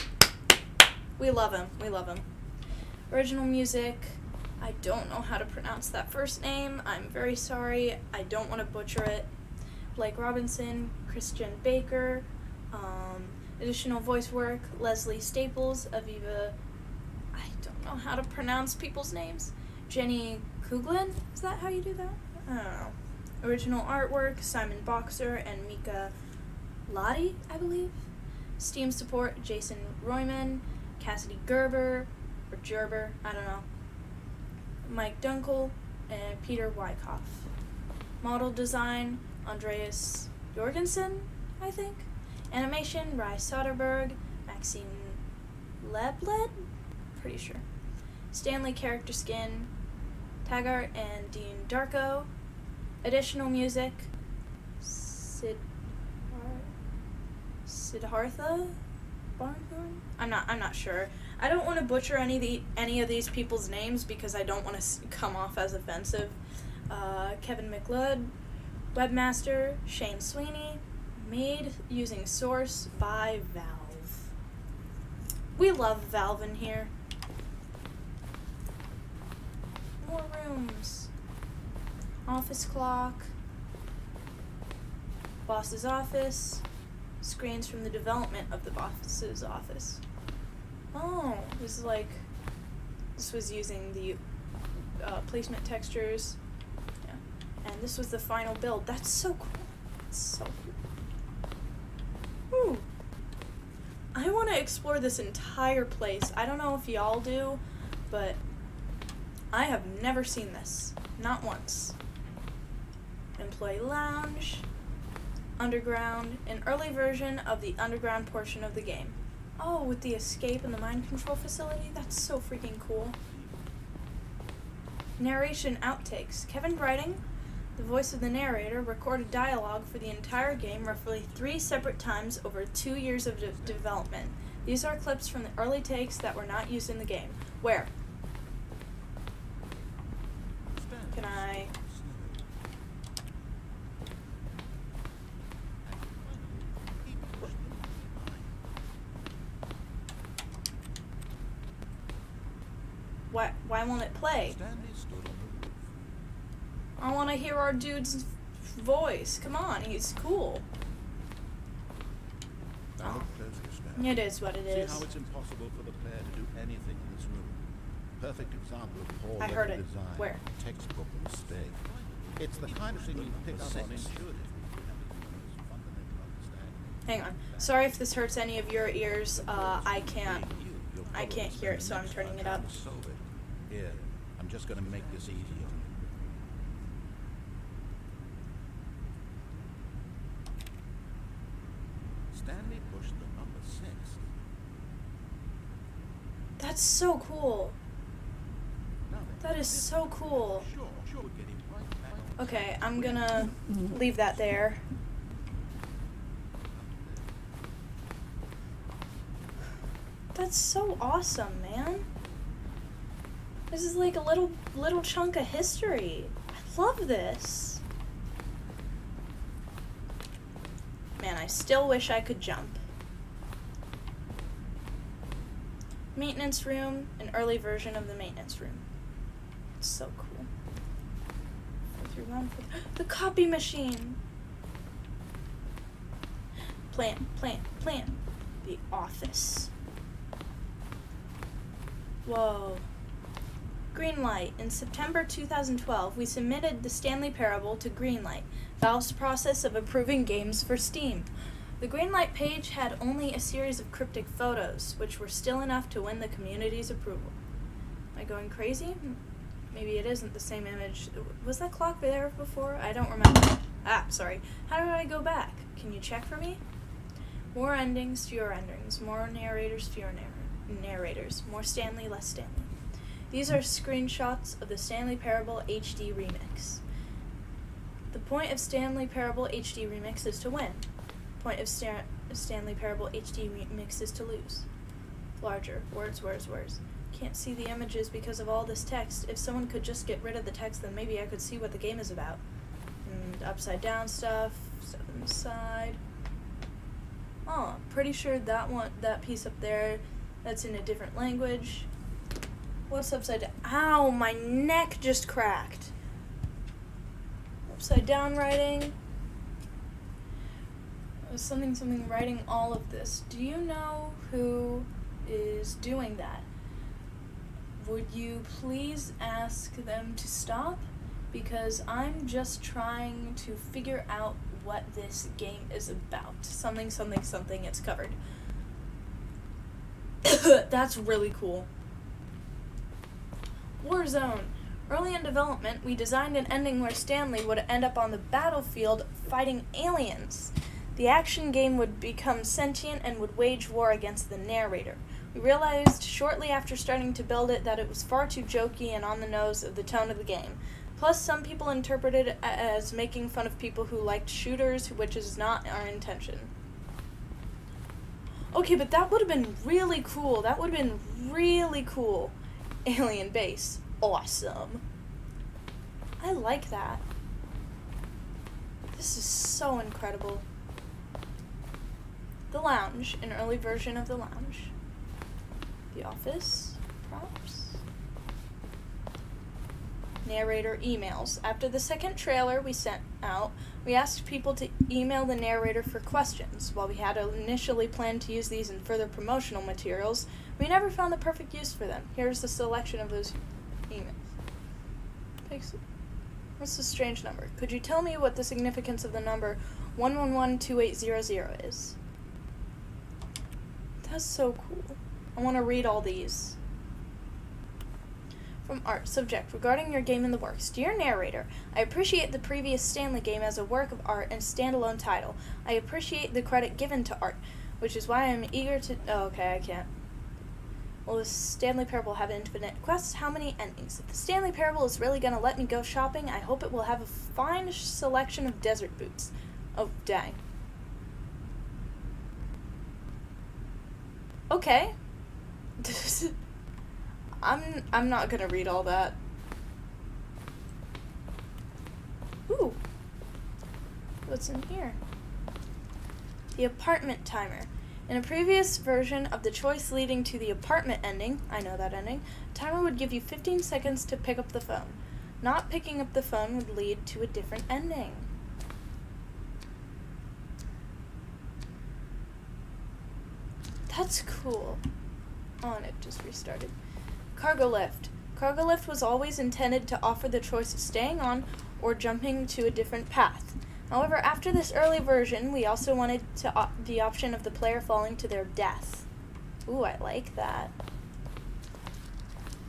We love him. We love him. Original music. I don't know how to pronounce that first name. I'm very sorry. I don't want to butcher it. Blake Robinson, Christian Baker. Additional voice work, Leslie Staples, Aviva, I don't know how to pronounce people's names. Jenny Kuglin, is that how you do that? I don't know. Original artwork, Simon Boxer and Mika Lottie, I believe. Steam support, Jason Royman, Cassidy Gerber, or Gerber, I don't know. Mike Dunkel, and Peter Wyckoff. Model design, Andreas Jorgensen, I think. Animation, Rye Soderbergh, Maxime Lebled, pretty sure. Stanley character skin, Taggart and Dean Darko. Additional music, Siddhartha Barnhorn? I'm not sure. I don't want to butcher any of these people's names because I don't want to come off as offensive. Kevin McLeod, webmaster, Shane Sweeney. Made using Source by Valve. We love Valve in here. More rooms. Office clock. Boss's office. Screens from the development of the boss's office. Oh, this was using the placement textures. Yeah. And this was the final build. That's so cool. That's so cool. Ooh. I want to explore this entire place. I don't know if y'all do, but I have never seen this. Not once. Employee lounge. Underground. An early version of the underground portion of the game. Oh, with the escape and the mind control facility? That's so freaking cool. Narration outtakes. Kevin Brighting, the voice of the narrator, recorded dialogue for the entire game roughly 3 separate times over 2 years of development. These are clips from the early takes that were not used in the game. Where? Can I... Why won't it play? I want to hear our dude's voice. Come on, he's cool. It is what it is. See how it's impossible for the player to do anything in this room. Perfect example of poor I heard level it. design. Where? Textbook mistake. It's the kind of thing you pick up on intuitively. Hang on. Sorry if this hurts any of your ears. I can't hear it, so I'm turning it up. Here, I'm just going to make this easy on you. Stanley pushed the number 6. That's so cool. Now then, That is so cool. sure, we're getting right back on Okay, I'm gonna leave that there. That's so awesome, man. This is like a little chunk of history. I love this. Man, I still wish I could jump. Maintenance room, an early version of the maintenance room. It's so cool. 431, the copy machine. Plan. The office. Whoa. Greenlight. In September 2012, we submitted the Stanley Parable to Greenlight, Valve's process of approving games for Steam. The Greenlight page had only a series of cryptic photos, which were still enough to win the community's approval. Am I going crazy? Maybe it isn't the same image. Was that clock there before? I don't remember. Sorry. How did I go back? Can you check for me? More endings, fewer endings. More narrators, fewer narrators. More Stanley, less Stanley. These are screenshots of the Stanley Parable HD Remix. The point of Stanley Parable HD Remix is to win. Point of Stanley Parable HD Remix is to lose. Larger. Words. Can't see the images because of all this text. If someone could just get rid of the text, then maybe I could see what the game is about. And upside down stuff inside. Oh, pretty sure that piece up there, that's in a different language. What's upside down? Ow, my neck just cracked. Upside down writing. Something writing all of this. Do you know who is doing that? Would you please ask them to stop? Because I'm just trying to figure out what this game is about. Something, it's covered. That's really cool. Warzone. Early in development, we designed an ending where Stanley would end up on the battlefield fighting aliens. The action game would become sentient and would wage war against the narrator. We realized shortly after starting to build it that it was far too jokey and on the nose of the tone of the game. Plus, some people interpreted it as making fun of people who liked shooters, which is not our intention. Okay, but that would have been really cool. Alien base. Awesome. I like that. This is so incredible. The lounge, an early version of the lounge. The office, props. Narrator emails. After the second trailer we sent out, we asked people to email the narrator for questions. While we had initially planned to use these in further promotional materials, we never found the perfect use for them. Here's a selection of those emails. What's the strange number? Could you tell me what the significance of the number 1112800 is? That's so cool. I want to read all these. From Art. Subject. Regarding your game in the works. Dear narrator, I appreciate the previous Stanley game as a work of art and standalone title. I appreciate the credit given to art, which is why I'm eager to... Oh, okay, I can't. Will the Stanley Parable have infinite quests? How many endings? If the Stanley Parable is really going to let me go shopping, I hope it will have a fine selection of desert boots. Oh, dang. Okay. I'm not gonna read all that. Ooh. What's in here? The apartment timer. In a previous version of the choice leading to the apartment ending, I know that ending, timer would give you 15 seconds to pick up the phone. Not picking up the phone would lead to a different ending. That's cool. Oh, and it just restarted. Cargo lift. Cargo lift was always intended to offer the choice of staying on or jumping to a different path. However, after this early version, we also wanted the option of the player falling to their death. Ooh, I like that.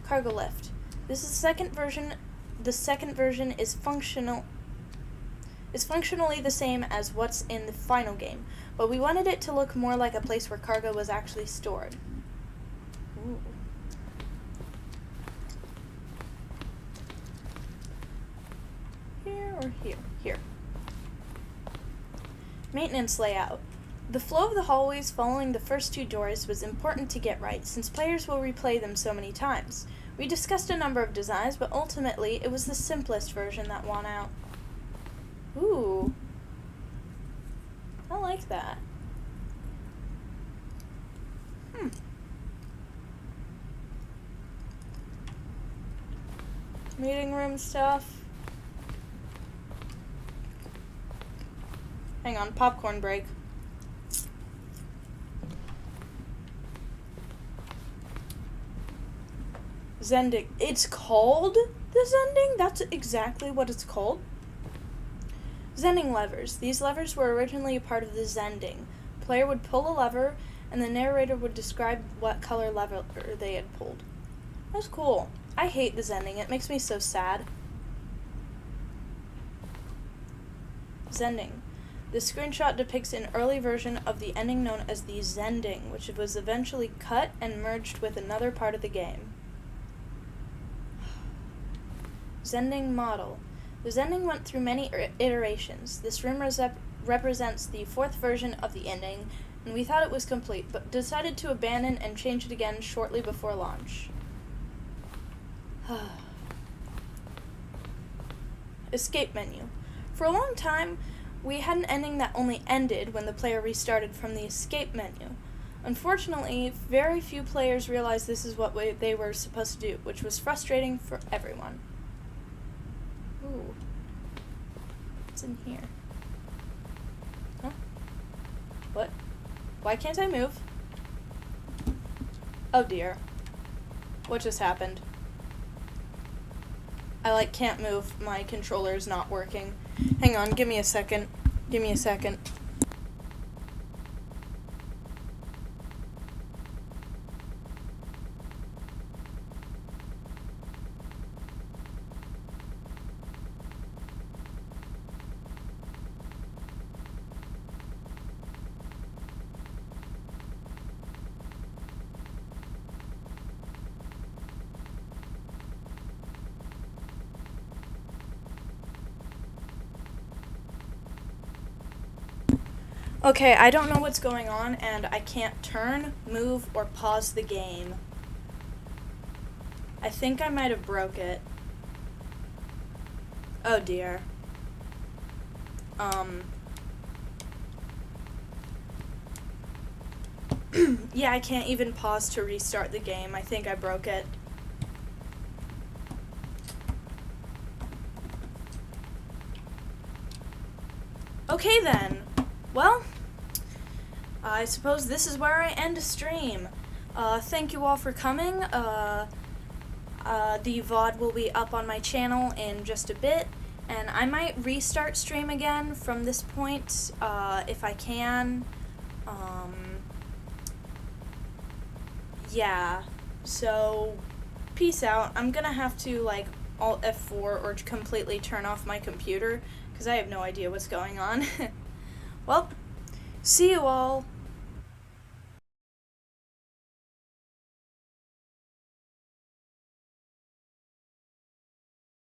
Cargo lift. This is the second version. The second version is functionally the same as what's in the final game, but we wanted it to look more like a place where cargo was actually stored. Ooh. Here or here? Here. Maintenance layout. The flow of the hallways following the first two doors was important to get right, since players will replay them so many times. We discussed a number of designs, but ultimately it was the simplest version that won out. Ooh. I like that. Meeting room stuff. Hang on, popcorn break. Zending. It's called the Zending? That's exactly what it's called. Zending levers. These levers were originally a part of the Zending. Player would pull a lever, and the narrator would describe what color lever they had pulled. That's cool. I hate the Zending. It makes me so sad. Zending. This screenshot depicts an early version of the ending known as the Zending, which was eventually cut and merged with another part of the game. Zending model. The Zending went through many iterations. This room represents the fourth version of the ending, and we thought it was complete, but decided to abandon and change it again shortly before launch. Escape menu. For a long time, we had an ending that only ended when the player restarted from the escape menu. Unfortunately, very few players realized this is what they were supposed to do, which was frustrating for everyone. Ooh. What's in here? Huh? What? Why can't I move? Oh dear. What just happened? I can't move. My controller's not working. Hang on, give me a second. Give me a second. Okay, I don't know what's going on, and I can't turn, move, or pause the game. I think I might have broke it. Oh dear. Yeah, I can't even pause to restart the game. I think I broke it. Okay then. Well, I suppose this is where I end a stream. Thank you all for coming. The VOD will be up on my channel in just a bit, and I might restart stream again from this point, if I can. Yeah, so peace out. I'm gonna have to Alt F4 or completely turn off my computer, because I have no idea what's going on. Well, see you all.